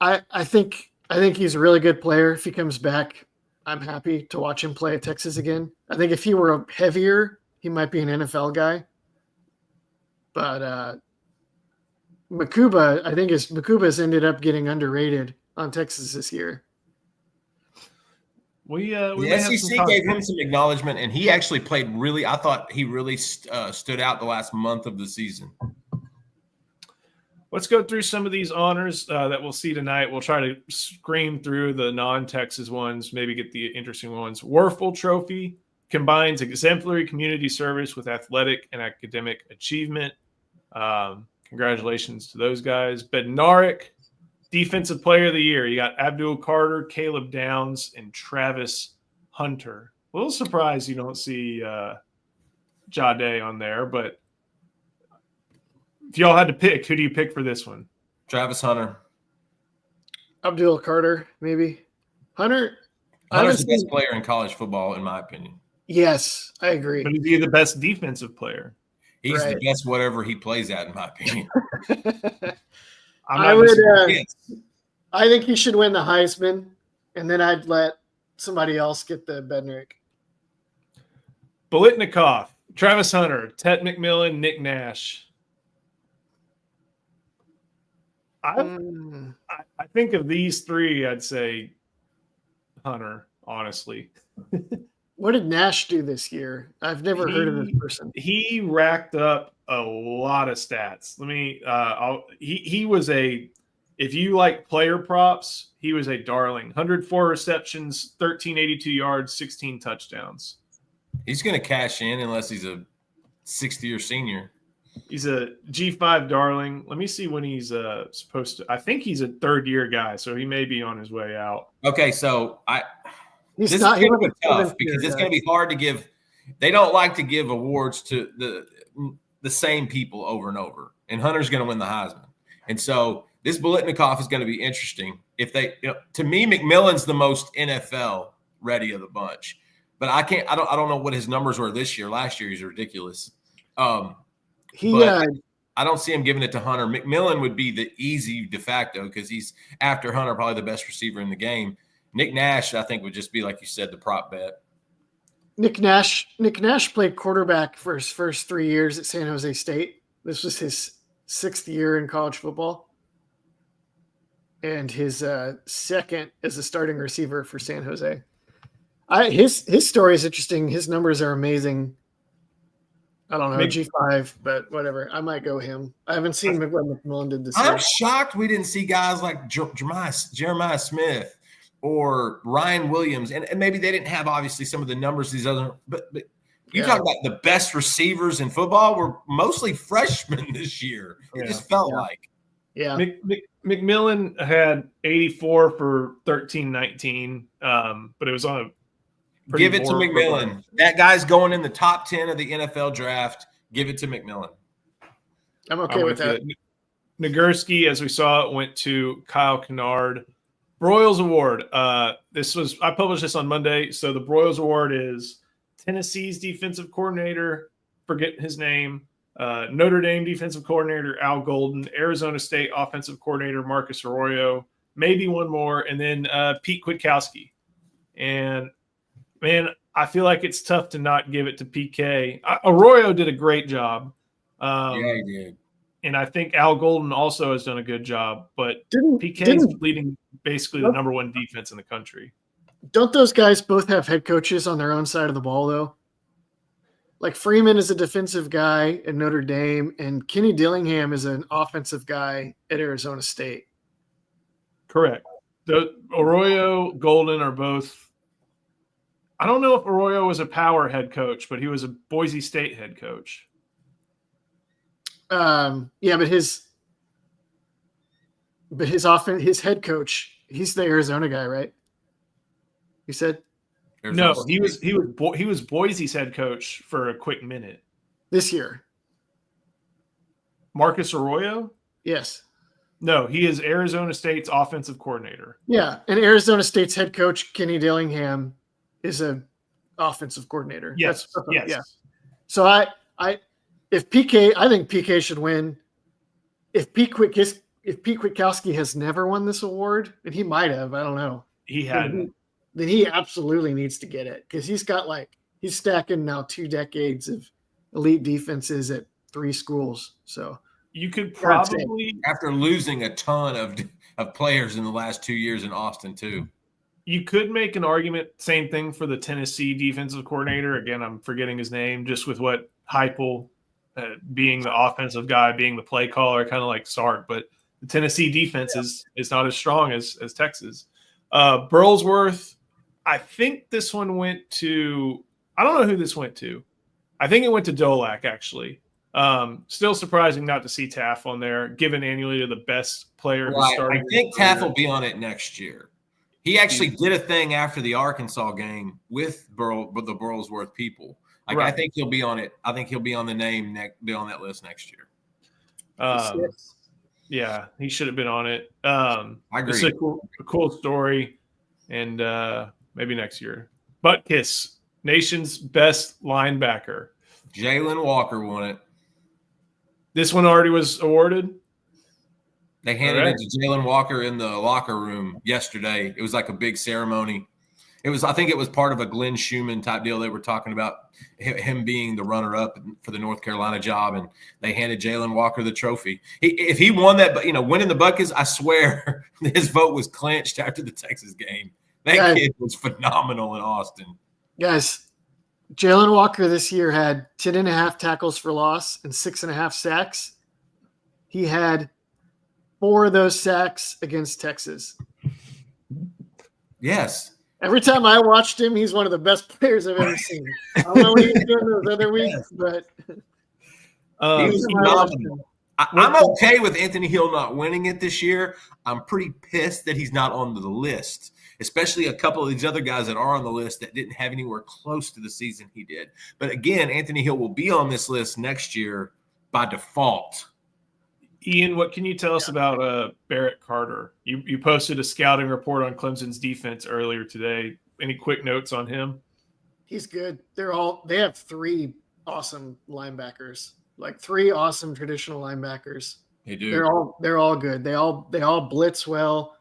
I think he's a really good player. If he comes back, I'm happy to watch him play at Texas again. I think if he were heavier, he might be an NFL guy. But Makuba's ended up getting underrated on Texas this year. We The SEC gave him some acknowledgement, and he actually played really. I thought he really stood out the last month of the season. Let's go through some of these honors that we'll see tonight. We'll try to scream through the non-Texas ones, maybe get the interesting ones. Werfel Trophy combines exemplary community service with athletic and academic achievement. Congratulations to those guys. Bednarik, Defensive Player of the Year. You got Abdul Carter, Caleb Downs, and Travis Hunter. A little surprised you don't see Jade on there, but if y'all had to pick, who do you pick for this one? Travis Hunter. Abdul Carter, maybe. Hunter's the best player in college football, in my opinion. Yes, I agree. But is he the best defensive player? He's Right. the best whatever he plays at, in my opinion. I think he should win the Heisman, and then I'd let somebody else get the Bednarik. Biletnikoff, Travis Hunter, Tet McMillan, Nick Nash. I think of these three, I'd say Hunter, honestly. What did Nash do this year? I've never heard of this person. He racked up a lot of stats. He was if you like player props, he was a darling. 104 receptions, 1382 yards, 16 touchdowns. He's going to cash in unless he's a 60-year senior. He's a G5 darling. Let me see when he's supposed to. I think he's a third-year guy, so he may be on his way out. Okay, so This is going to be tough because it's going to be hard to give. They don't like to give awards to the same people over and over. And Hunter's going to win the Heisman. And so this Biletnikoff is going to be interesting. If they, to me, McMillan's the most NFL ready of the bunch. But I don't know what his numbers were this year. Last year he's ridiculous. I don't see him giving it to Hunter. McMillan would be the easy de facto because he's after Hunter, probably the best receiver in the game. Nick Nash, I think, would just be, like you said, the prop bet. Nick Nash played quarterback for his first 3 years at San Jose State. This was his 6th year in college football. And his second as a starting receiver for San Jose. His story is interesting. His numbers are amazing. I don't know, G5, but whatever. I might go him. I haven't seen what McMillan did this year. I'm shocked we didn't see guys like Jeremiah Smith or Ryan Williams, and maybe they didn't have obviously some of the numbers these other. But you talk about the best receivers in football were mostly freshmen this year. It just felt like. Yeah. McMillan had 84 for 1319, but it was on a. Give it to McMillan. That guy's going in the top 10 of the NFL draft. Give it to McMillan. I'm okay with that. Nagurski, as we saw, went to Kyle Kennard. Broyles Award. I published this on Monday. So the Broyles Award is Tennessee's defensive coordinator, forget his name, Notre Dame defensive coordinator Al Golden, Arizona State offensive coordinator Marcus Arroyo, maybe one more, and then Pete Kwiatkowski. And man, I feel like it's tough to not give it to PK. Arroyo did a great job. Yeah, he did. And I think Al Golden also has done a good job. But PK is leading basically the number one defense in the country. Don't those guys both have head coaches on their own side of the ball, though? Like Freeman is a defensive guy at Notre Dame, and Kenny Dillingham is an offensive guy at Arizona State. Correct. The Arroyo, Golden are both. I don't know if Arroyo was a Power head coach, but he was a Boise State head coach. Yeah, but his head coach, he's the Arizona guy, right? You said No, he was Boise's head coach for a quick minute. this year. Marcus Arroyo? Yes. No, he is Arizona State's offensive coordinator. Yeah, and Arizona State's head coach Kenny Dillingham is a offensive coordinator. Yes. Yes. Yeah. So if PK, I think PK should win. If Pete Kwiatkowski has never won this award, and he might have, I don't know. He hadn't. Then he absolutely needs to get it because he's stacking now 2 decades of elite defenses at 3 schools. So you could probably, after losing a ton of players in the last 2 years in Austin too. You could make an argument, same thing for the Tennessee defensive coordinator. Again, I'm forgetting his name, just with what Heupel being the offensive guy, being the play caller, kind of like Sark. But the Tennessee defense is not as strong as Texas. Burlsworth, I think this one went to – I don't know who this went to. I think it went to Dolac, actually. Still surprising not to see Taff on there, given annually to the best player who started. I think Taff will be on it next year. He actually did a thing after the Arkansas game with the Burlsworth people. Right. I think he'll be on it. I think he'll be on the name be on that list next year. Yeah, he should have been on it. I agree. It's a cool story, and maybe next year. Butkus, nation's best linebacker. Jalen Walker won it. This one already was awarded. They handed it to Jalen Walker in the locker room yesterday. It was like a big ceremony. I think it was part of a Glenn Schumann type deal. They were talking about him being the runner-up for the North Carolina job, and they handed Jalen Walker the trophy. If he won that, winning the Butkus, I swear his vote was clinched after the Texas game. That kid was phenomenal in Austin. Guys, Jalen Walker this year had 10.5 tackles for loss and 6.5 sacks. He had 4 of those sacks against Texas. Yes. Every time I watched him, he's one of the best players I've ever seen. I don't know what he was doing those other weeks, but he was phenomenal. I'm okay with Anthony Hill not winning it this year. I'm pretty pissed that he's not on the list, especially a couple of these other guys that are on the list that didn't have anywhere close to the season he did. But again, Anthony Hill will be on this list next year by default. Ian, what can you tell us about Barrett Carter? You posted a scouting report on Clemson's defense earlier today. Any quick notes on him? He's good. They have 3 awesome linebackers, like 3 awesome traditional linebackers. They do. They're all good. They all blitz well.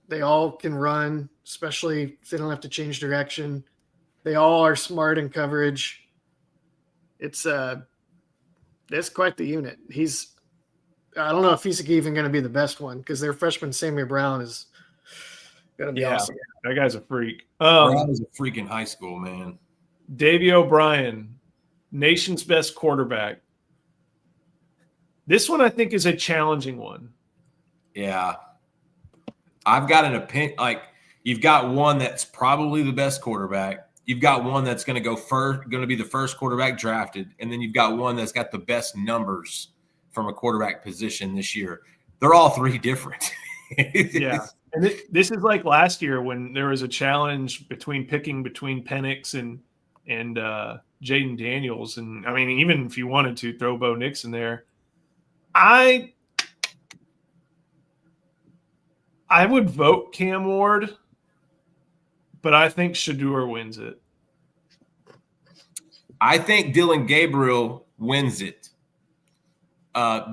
They all can run, especially if they don't have to change direction. They all are smart in coverage. It's quite the unit. I don't know if he's even going to be the best one because their freshman Sammy Brown is going to be awesome. That guy's a freak. Brown is a freak in high school, man. Davey O'Brien, nation's best quarterback. This one I think is a challenging one. Yeah. I've got an opinion. Like, you've got one that's probably the best quarterback. You've got one that's going to be the first quarterback drafted, and then you've got one that's got the best numbers from a quarterback position this year. They're all 3 different. Yeah. And this is like last year when there was a challenge between Penix and Jaden Daniels. And I mean, even if you wanted to throw Bo Nix in there, I would vote Cam Ward, but I think Shedeur wins it. I think Dylan Gabriel wins it.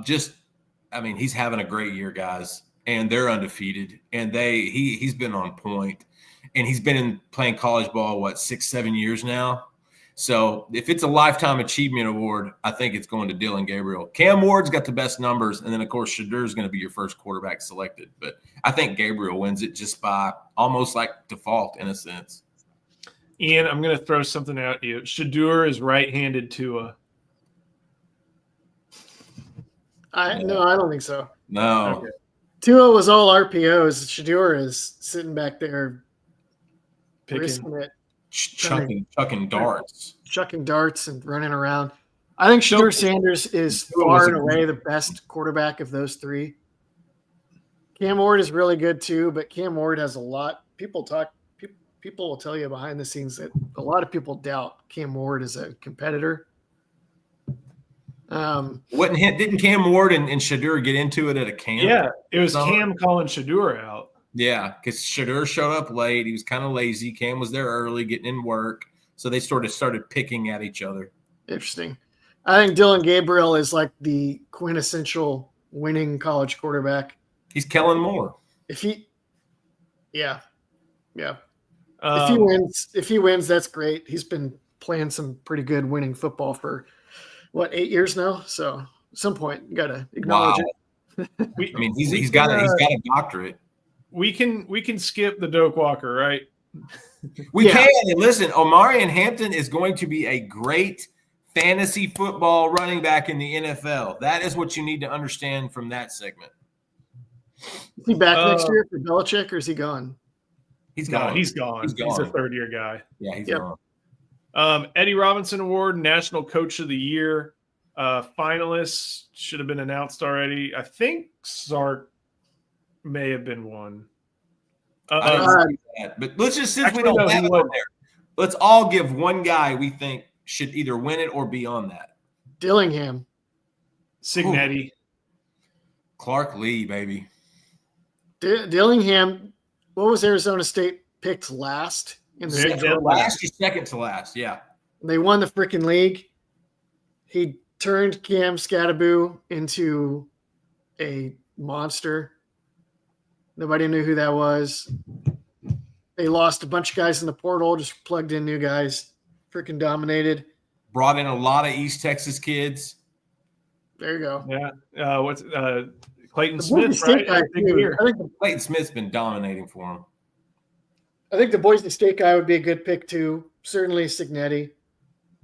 He's having a great year, guys, and they're undefeated, and he's been on point, and he's been playing college ball 6-7 years now. So if it's a lifetime achievement award, I think it's going to Dylan Gabriel. Cam Ward's got the best numbers, and then of course Shedeur is going to be your first quarterback selected. But I think Gabriel wins it just by almost like default in a sense. Ian, I'm going to throw something at you. Shedeur is right-handed Tua. No, I don't think so. No. Okay. Tua was all RPOs. Shador is sitting back there Picking. risking it, chucking darts. chucking darts and running around. I think Shador Sanders is Tua far was and a- away the best quarterback of those three. Cam Ward is really good too, but Cam Ward has a lot. People will tell you behind the scenes that a lot of people doubt Cam Ward as a competitor. Didn't Cam Ward and Shador get into it at a camp? Yeah, it was So- Cam calling Shador out. Yeah, because Shador showed up late. He was kind of lazy. Cam was there early, getting in work. So they sort of started picking at each other. Interesting. I think Dylan Gabriel is like the quintessential winning college quarterback. He's Kellen Moore. If he, yeah. If Um, he wins, that's great. He's been playing some pretty good winning football for 8 years now. So at some point, you gotta acknowledge it. we, I mean, we he's can, got a doctorate. we can skip the Doak Walker, right? We Yeah. can. And listen, Omarion Hampton is going to be a great fantasy football running back in the NFL. That is what you need to understand from that segment. Is he back next Uh, year for Belichick, or is he gone? He's No, gone. he's gone. He's He's gone. a third-year guy. Yeah, he's Yep. gone. Eddie Robinson Award, National Coach of the Year. Finalists should have been announced already. I think Sark may have been one. I didn't see that. But let's just, since we Actually, don't no, have he it on was. there, let's all give one guy we think should either win it or be on that. Dillingham. Signetti. Clark Lee, baby. Dillingham. What was Arizona State picked last in the Vic Central? Denley. Last or second to last, yeah. They won the freaking league. He turned Cam Scattaboo into a monster. Nobody knew who that was. They lost a bunch of guys in the portal, just plugged in new guys. Freaking dominated. Brought in a lot of East Texas kids. There you go. Yeah. What's Clayton The Boise Smith, State right? guy, Big too. year. Clayton Smith's been dominating for him. I think the Boise State guy would be a good pick too. Certainly Signetti.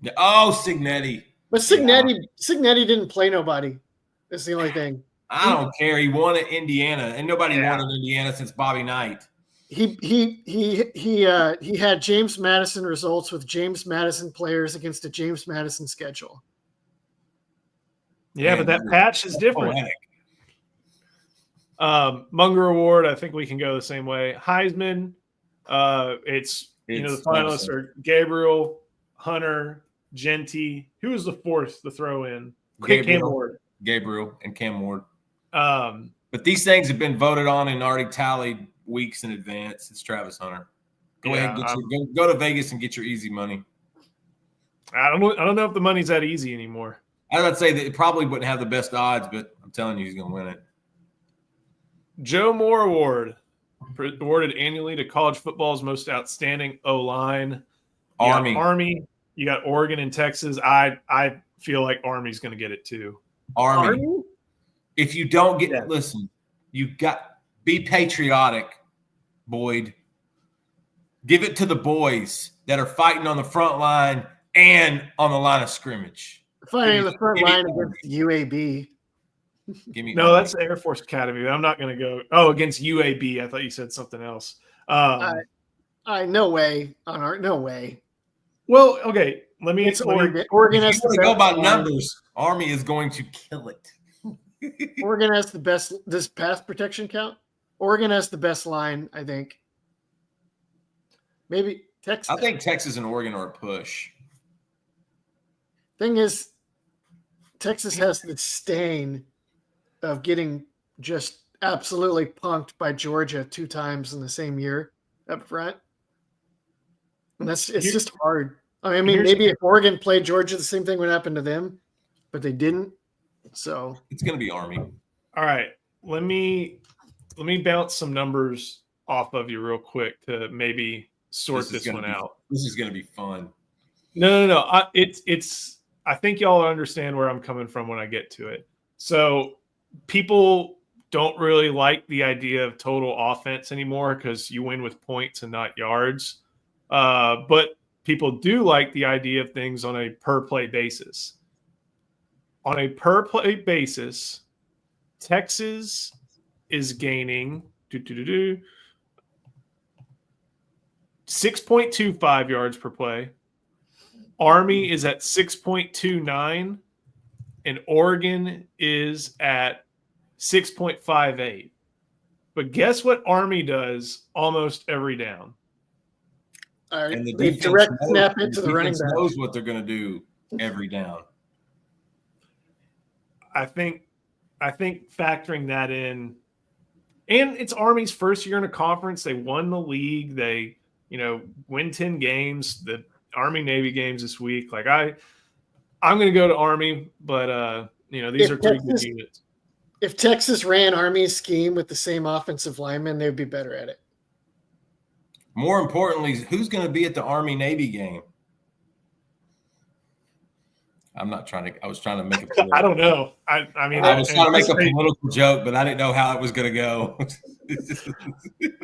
Yeah. Oh, Signetti. But Signetti didn't play nobody. That's the only thing. I don't care. He won at Indiana, and nobody Yeah. won in Indiana since Bobby Knight. He had James Madison results with James Madison players against a James Madison schedule. Yeah, but that Man, patch is different. Poetic. Munger Award, I think we can go the same way. Heisman, it's the It's finalists are Gabriel, Hunter, Genty. Who was the fourth to throw in? Cam Gabriel. Ward. Gabriel and Cam Ward. Um, But these things have been voted on and already tallied weeks in advance. It's Travis Hunter. Go ahead, go to Vegas and get your easy money. I don't know if the money's that easy anymore. I would say that it probably wouldn't have the best odds, but I'm telling you, he's going to win it. Joe Moore Award, awarded annually to college football's most outstanding O-line. You got Army. Army. You got Oregon and Texas. I feel like Army's going to get it too. Army. If you don't get Yeah. listen, you got be patriotic, Boyd. Give it to the boys that are fighting on the front line and on the line of scrimmage. Fighting the front Give me line Army. against UAB. Give me No, Army. that's the Air Force Academy. I'm not going to go. Oh, against UAB. I thought you said something else. No way on our no way. Well, okay. Let me. It's let me- Oregon. Oregon If has you the want to go best by line. numbers, Army is going to kill it. Oregon has the best. Does pass protection count? Oregon has the best line, I think. Maybe Texas. I think Texas and Oregon are a push. Thing is, Texas has the stain of getting just absolutely punked by Georgia 2 times in the same year up front. And it's just hard. I mean, maybe if Oregon played Georgia, the same thing would happen to them, but they didn't. So It's going to be Army. All right. Let me bounce some numbers off of you real quick to maybe sort This is this gonna one be- out. This is going to be fun. No. It's. I think y'all understand where I'm coming from when I get to it. So people don't really like the idea of total offense anymore because you win with points and not yards. But people do like the idea of things on a per play basis. On a per play basis, Texas is gaining 6.25 yards per play. Army is at 6.29, and Oregon is at 6.58. But guess what Army does almost every down? And the They defense direct knows, snap it to the running defense back. knows what they're going to do every down. I think factoring that in, and it's Army's first year in a conference. They won the league. They, win 10 games. The Army-Navy games this week. Like I'm going to go to Army, but these are two good units. If Texas ran Army's scheme with the same offensive linemen, they would be better at it. More importantly, who's going to be at the Army-Navy game? I was trying to make a I don't know. I was trying to make a political joke, but I didn't know how it was going to go.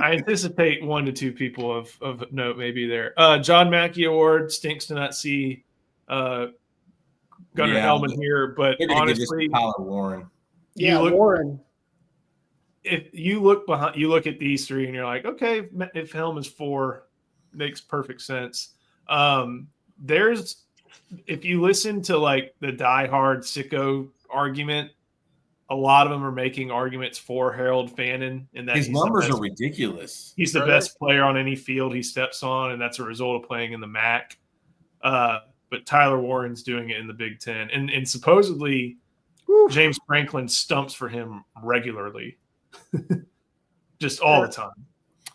I anticipate 1 to 2 people of note maybe there. John Mackey Award, stinks to not see Gunnar Hellman here, but honestly, Tyler Warren. Warren. If you look at these three and you're like, okay, if Hellman's 4, makes perfect sense. If you listen to like the diehard sicko argument, a lot of them are making arguments for Harold Fannin, and that his numbers are ridiculous. He's the best player on any field he steps on, and that's a result of playing in the MAC. But Tyler Warren's doing it in the Big Ten, and supposedly James Franklin stumps for him regularly, just all the time.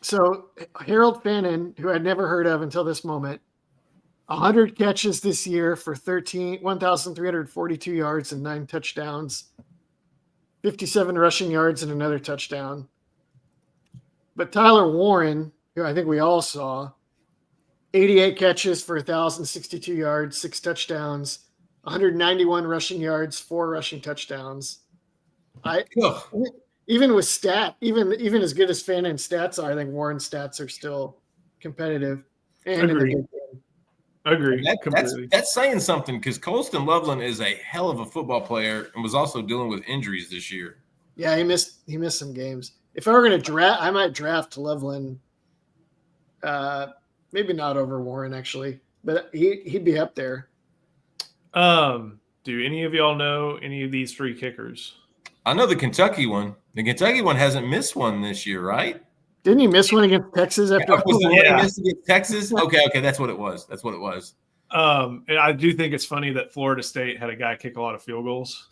So Harold Fannin, who I'd never heard of until this moment, 100 catches this year for 1,342 yards and 9 touchdowns, 57 rushing yards and another touchdown. But Tyler Warren, who I think we all saw, 88 catches for 1,062 yards, 6 touchdowns, 191 rushing yards, 4 rushing touchdowns. Even with even as good as Fannin's stats are, I think Warren's stats are still competitive. And Agree. That's saying something, because Colston Loveland is a hell of a football player and was also dealing with injuries this year. Yeah, he missed some games. If I were going to draft, I might draft Loveland. Maybe not over Warren actually, but he'd be up there. Do any of y'all know any of these 3 kickers? I know the Kentucky one. The Kentucky one hasn't missed one this year, right? Didn't he miss one against Texas after? Was the one he missed against Texas? Okay, that's what it was. And I do think it's funny that Florida State had a guy kick a lot of field goals.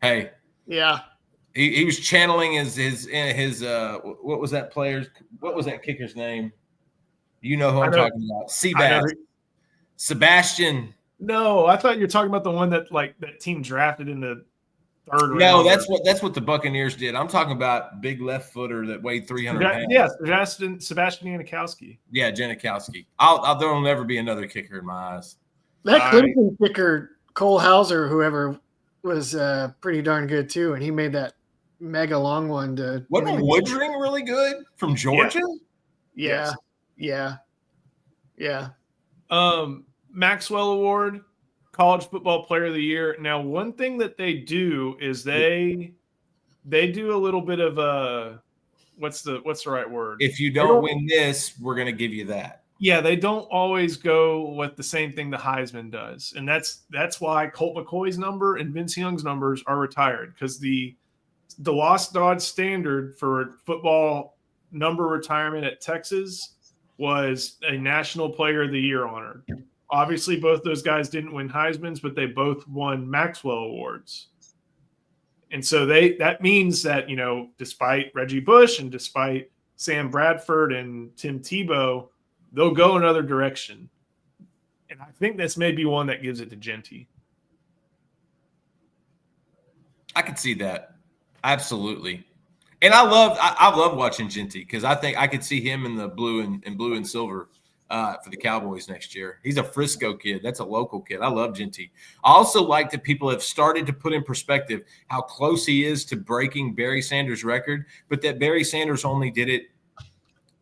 Hey, yeah, he was channeling his what was that kicker's name? You know who I'm talking about? Sebastian. No, I thought you were talking about the one that that team drafted in the 3rd round. No, that's what the Buccaneers did. I'm talking about big left footer that weighed 300 pounds. Yes, Sebastian Janikowski. Yeah, Janikowski. There'll never be another kicker in my eyes. That Clemson kicker, Cole Hauser, whoever, was pretty darn good too, and he made that mega long one to. Wasn't Woodring really good from Georgia? Yeah. Maxwell Award, College Football Player of the Year. Now, one thing that they do is they do a little bit of a what's the right word? If you don't win this, we're going to give you that. Yeah, they don't always go with the same thing the Heisman does, and that's why Colt McCoy's number and Vince Young's numbers are retired, because the Lost Dodge standard for football number retirement at Texas was a National Player of the Year honor. Obviously, both those guys didn't win Heismans, but they both won Maxwell Awards. And so that means that, despite Reggie Bush and despite Sam Bradford and Tim Tebow, they'll go another direction. And I think this may be one that gives it to Genty. I could see that. Absolutely. And I love watching Genty, because I think I could see him in the blue and silver for the Cowboys next year. He's a Frisco kid. That's a local kid. I love Genty. I also like that people have started to put in perspective how close he is to breaking Barry Sanders' record, but that Barry Sanders only did it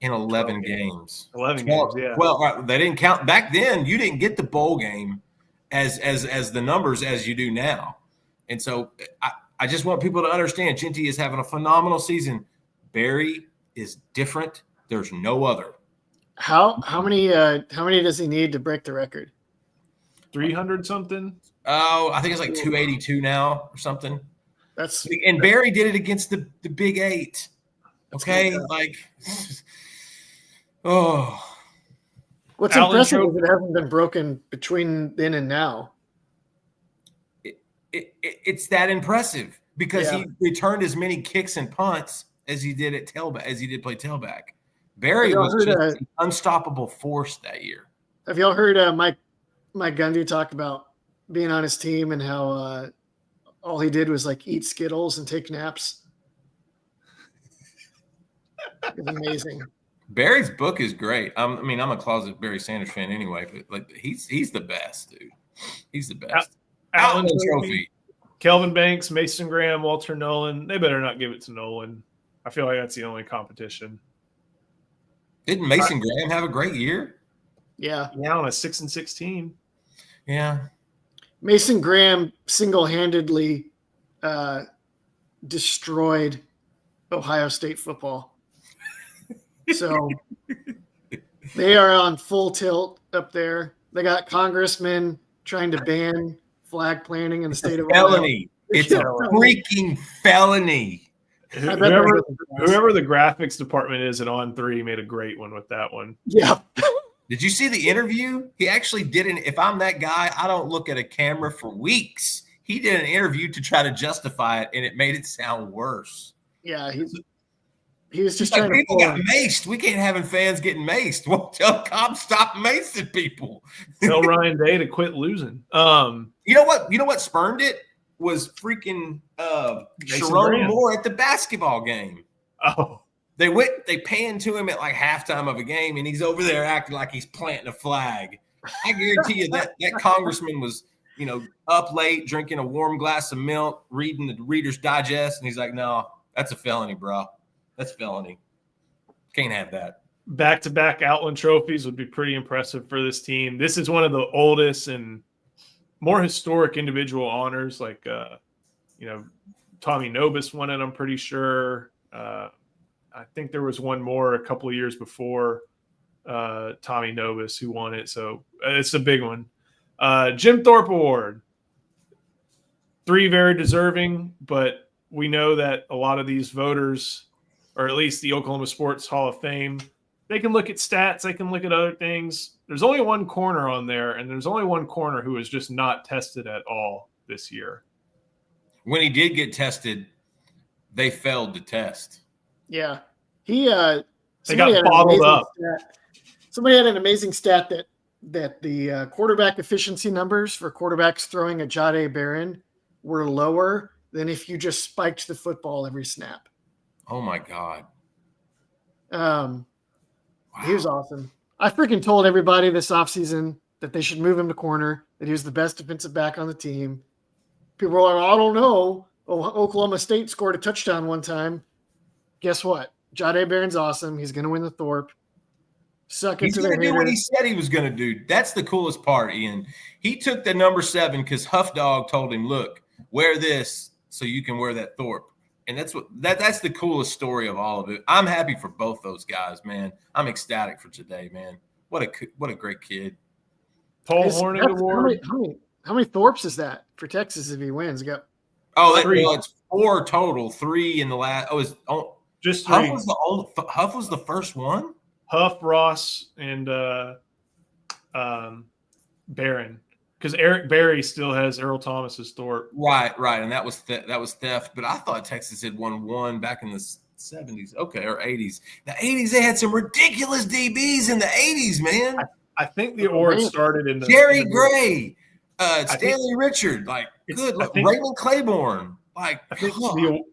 in 11 games. 11 games, yeah. Well, they didn't count. Back then, you didn't get the bowl game as the numbers as you do now. And so I just want people to understand Ginty is having a phenomenal season. Barry is different. There's no other. How many does he need to break the record? 300 something. Oh, I think it's like 282 now or something. And Barry did it against the Big Eight. Okay, like, oh. What's impressive is it hasn't been broken between then and now. It's that impressive because he returned as many kicks and punts as he did at tailback, as he did play tailback. Barry was just an unstoppable force that year. Have y'all heard Mike Gundy talk about being on his team and how all he did was like eat Skittles and take naps? It's amazing. Barry's book is great. I'm a closet Barry Sanders fan anyway, but like he's the best, dude. He's the best. Allen Trophy. Kelvin Banks, Mason Graham, Walter Nolan. They better not give it to Nolan. I feel like that's the only competition. Didn't Mason Graham have a great year? Yeah. Yeah, on a 6-16. Yeah. Mason Graham single-handedly destroyed Ohio State football. So they are on full tilt up there. They got congressmen trying to ban flag planting in the state of felony. Ohio. It's a freaking felony. Whoever the graphics department is at On3 made a great one with that one. Yeah. Did you see the interview? He actually didn't. If I'm that guy, I don't look at a camera for weeks. He did an interview to try to justify it, and it made it sound worse. Yeah, he was just trying to. People got maced. We can't have fans getting maced. Well, tell cops stop macing people. Tell Ryan Day to quit losing. You know what? You know what spurned it was freaking Sharon Moore at the basketball game. Oh. They panned to him at like halftime of a game, and he's over there acting like he's planting a flag. I guarantee you that congressman was, up late, drinking a warm glass of milk, reading the Reader's Digest, and he's like, "No, that's a felony, bro. That's felony. Can't have that." Back-to-back Outland trophies would be pretty impressive for this team. This is one of the oldest and more historic individual honors. Like, Tommy Nobis won it, I'm pretty sure. I think there was one more a couple of years before Tommy Nobis who won it. So it's a big one. Jim Thorpe Award. 3 very deserving, but we know that a lot of these voters, or at least the Oklahoma Sports Hall of Fame, they can look at stats, they can look at other things. There's only one corner on there, and there's only one corner who is just not tested at all this year. When he did get tested, they failed the test. Yeah. They got bottled up. Somebody had an amazing stat that the quarterback efficiency numbers for quarterbacks throwing at Jahdae Barron were lower than if you just spiked the football every snap. Oh my God. Wow. He was awesome. I freaking told everybody this offseason that they should move him to corner, that he was the best defensive back on the team. People were like, I don't know. Oklahoma State scored a touchdown one time. Guess what? Jahdae Barron's awesome. He's going to win the Thorpe. He's going to do what he said he was going to do. That's the coolest part, Ian. He took the number 7 because Huff Dog told him, look, wear this so you can wear that Thorpe. And that's the coolest story of all of it. I'm happy for both those guys, man. I'm ecstatic for today, man. What a great kid. Paul Hornung Award. How many Thorpes is that for Texas if he wins? It's 4 total. 3 in the last. Just 3. Huff was the first one. Huff, Ross, and Barron, because Eric Berry still has Earl Thomas's Thorpe. Right, and that was theft. But I thought Texas had won 1 back in the 70s, or 80s. The 80s, they had some ridiculous DBs in the 80s, man. I think the award started in Jerry Gray, Stanley Richard, Raymond Claiborne. I think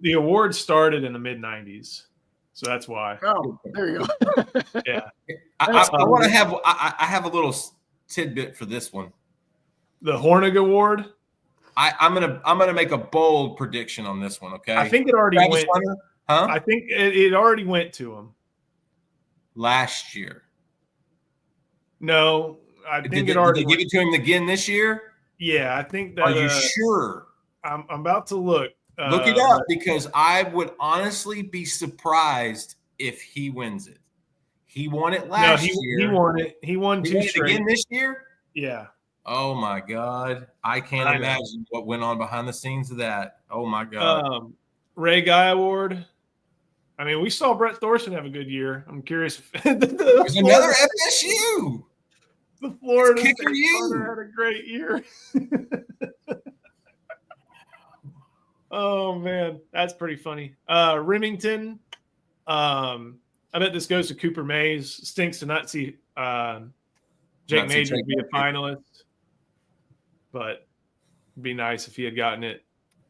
the award started in the mid 90s, so that's why. Oh, there you go. Yeah, I have a little tidbit for this one. The Hornung Award. I'm gonna make a bold prediction on this one. Okay, I think it already went. Huh? I think it already went to him last year. No, I think it already. Did they give it to him again this year? Yeah, I think that. Are you sure? I'm about to look. Look it up because I would honestly be surprised if he wins it. He won it last year. He won it. He won He two won it straight. again this year? Yeah. Oh my God. I can't imagine what went on behind the scenes of that. Oh my God. Ray Guy Award. I mean, we saw Brett Thorson have a good year. I'm curious if There's another FSU. The Florida State punter had a great year. Oh man, that's pretty funny. Remington. I bet this goes to Cooper Mays. Stinks to not see Jake Majors be a finalist, but it'd be nice if he had gotten it.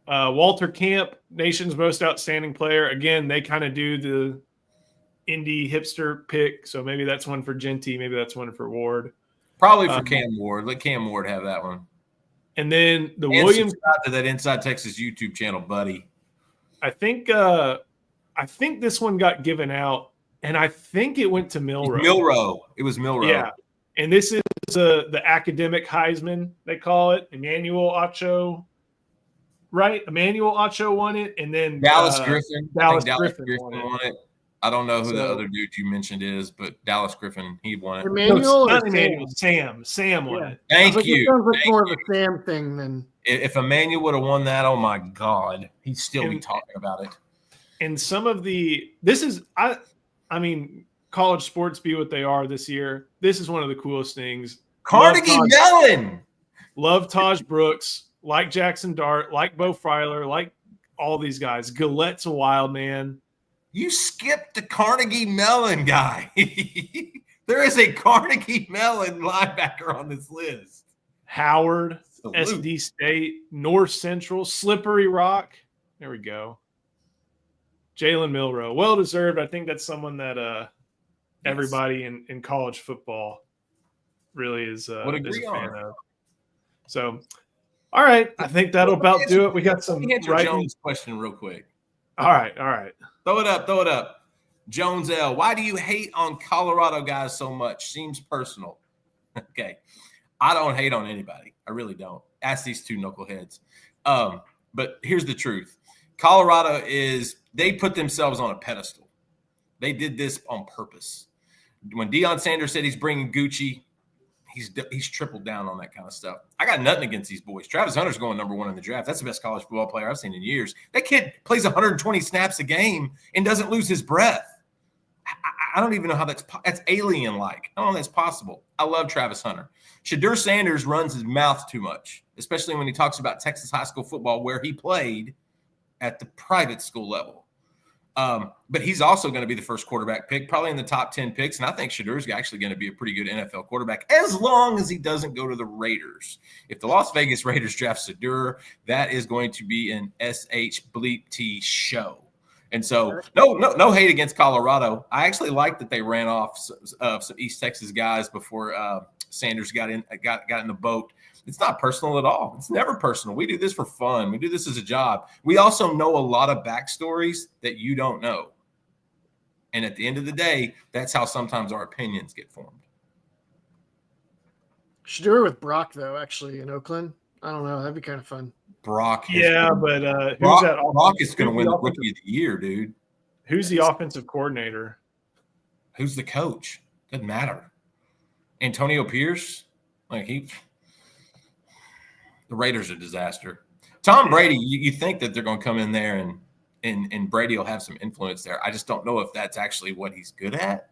Walter Camp, nation's most outstanding player. Again, they kind of do the indie hipster pick, so maybe that's one for Genty, maybe that's one for Ward. Probably for Cam Ward. Let Cam Ward have that one. And then the and Williams to that Inside Texas YouTube channel, buddy. I think this one got given out, and I think it went to Milroe. It was Milroe. Yeah, and this is the academic Heisman, they call it. Emmanuel Ocho, right? Emmanuel Ocho won it, and then Dallas Griffin. Dallas Griffin won it. I don't know who the other dude you mentioned is, but Dallas Griffin, he won it. Emmanuel not Emmanuel, Sam won it. Thank you. It sounds like more of a Sam thing than. If Emmanuel would have won that, oh my God, he'd still be talking about it. And some of I mean, college sports be what they are this year. This is one of the coolest things. Carnegie Mellon. Love Taj Brooks, like Jackson Dart, like Bo Freiler, like all these guys. Galette's a wild man. You skipped the Carnegie Mellon guy. There is a Carnegie Mellon linebacker on this list. Howard, SD State, North Central, Slippery Rock. There we go. Jalen Milroe. Well deserved. I think that's someone that everybody in college football really is a fan of. So, all right. I think that'll about do it. We got some Jones question real quick. All right. Throw it up. Jones L. Why do you hate on Colorado guys so much? Seems personal. Okay. I don't hate on anybody. I really don't. Ask these two knuckleheads. But here's the truth. Colorado they put themselves on a pedestal. They did this on purpose. When Deion Sanders said he's bringing Gucci, he's tripled down on that kind of stuff. I got nothing against these boys. Travis Hunter's going number 1 in the draft. That's the best college football player I've seen in years. That kid plays 120 snaps a game and doesn't lose his breath. I don't even know how that's alien-like. I don't know how that's possible. I love Travis Hunter. Shedeur Sanders runs his mouth too much, especially when he talks about Texas high school football where he played at the private school level. But he's also going to be the first quarterback pick, probably in the top 10 picks. And I think Shedeur's actually going to be a pretty good NFL quarterback as long as he doesn't go to the Raiders. If the Las Vegas Raiders draft Shedeur, that is going to be an SH Bleep T show. And so no hate against Colorado. I actually like that they ran off some East Texas guys before Sanders got in the boat. It's not personal at all. It's never personal. We do this for fun. We do this as a job. We also know a lot of backstories that you don't know. And at the end of the day, that's how sometimes our opinions get formed. Shedeur with Brock, though, actually, in Oakland. I don't know. That'd be kind of fun. Brock. But Brock is going to win the Rookie of the Year, dude. Who's the offensive coordinator? Who's the coach? Doesn't matter. Antonio Pierce? The Raiders are a disaster. Tom Brady, you think that they're going to come in there and Brady will have some influence there. I just don't know if that's actually what he's good at.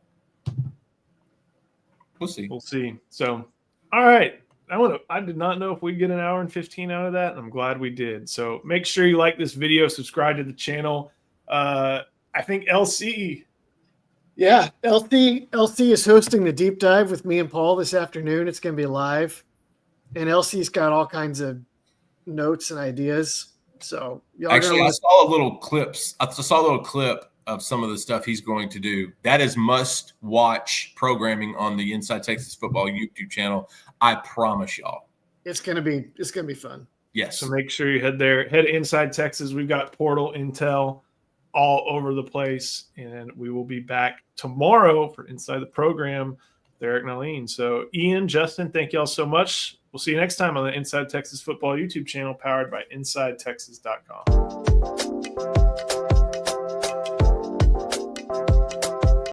We'll see. So, all right. I did not know if we'd get an hour and 15 out of that, and I'm glad we did. So make sure you like this video, subscribe to the channel. I think LC. Yeah, LC is hosting the deep dive with me and Paul this afternoon. It's going to be live. And LC's got all kinds of notes and ideas. So I saw a little clip of some of the stuff he's going to do. That is must-watch programming on the Inside Texas Football YouTube channel. I promise y'all. It's gonna be fun. Yes. So make sure you head there. Head Inside Texas. We've got Portal Intel all over the place, and we will be back tomorrow for Inside the Program. Derek Naline. So, Ian, Justin, thank y'all so much. We'll see you next time on the Inside Texas Football YouTube channel powered by InsideTexas.com.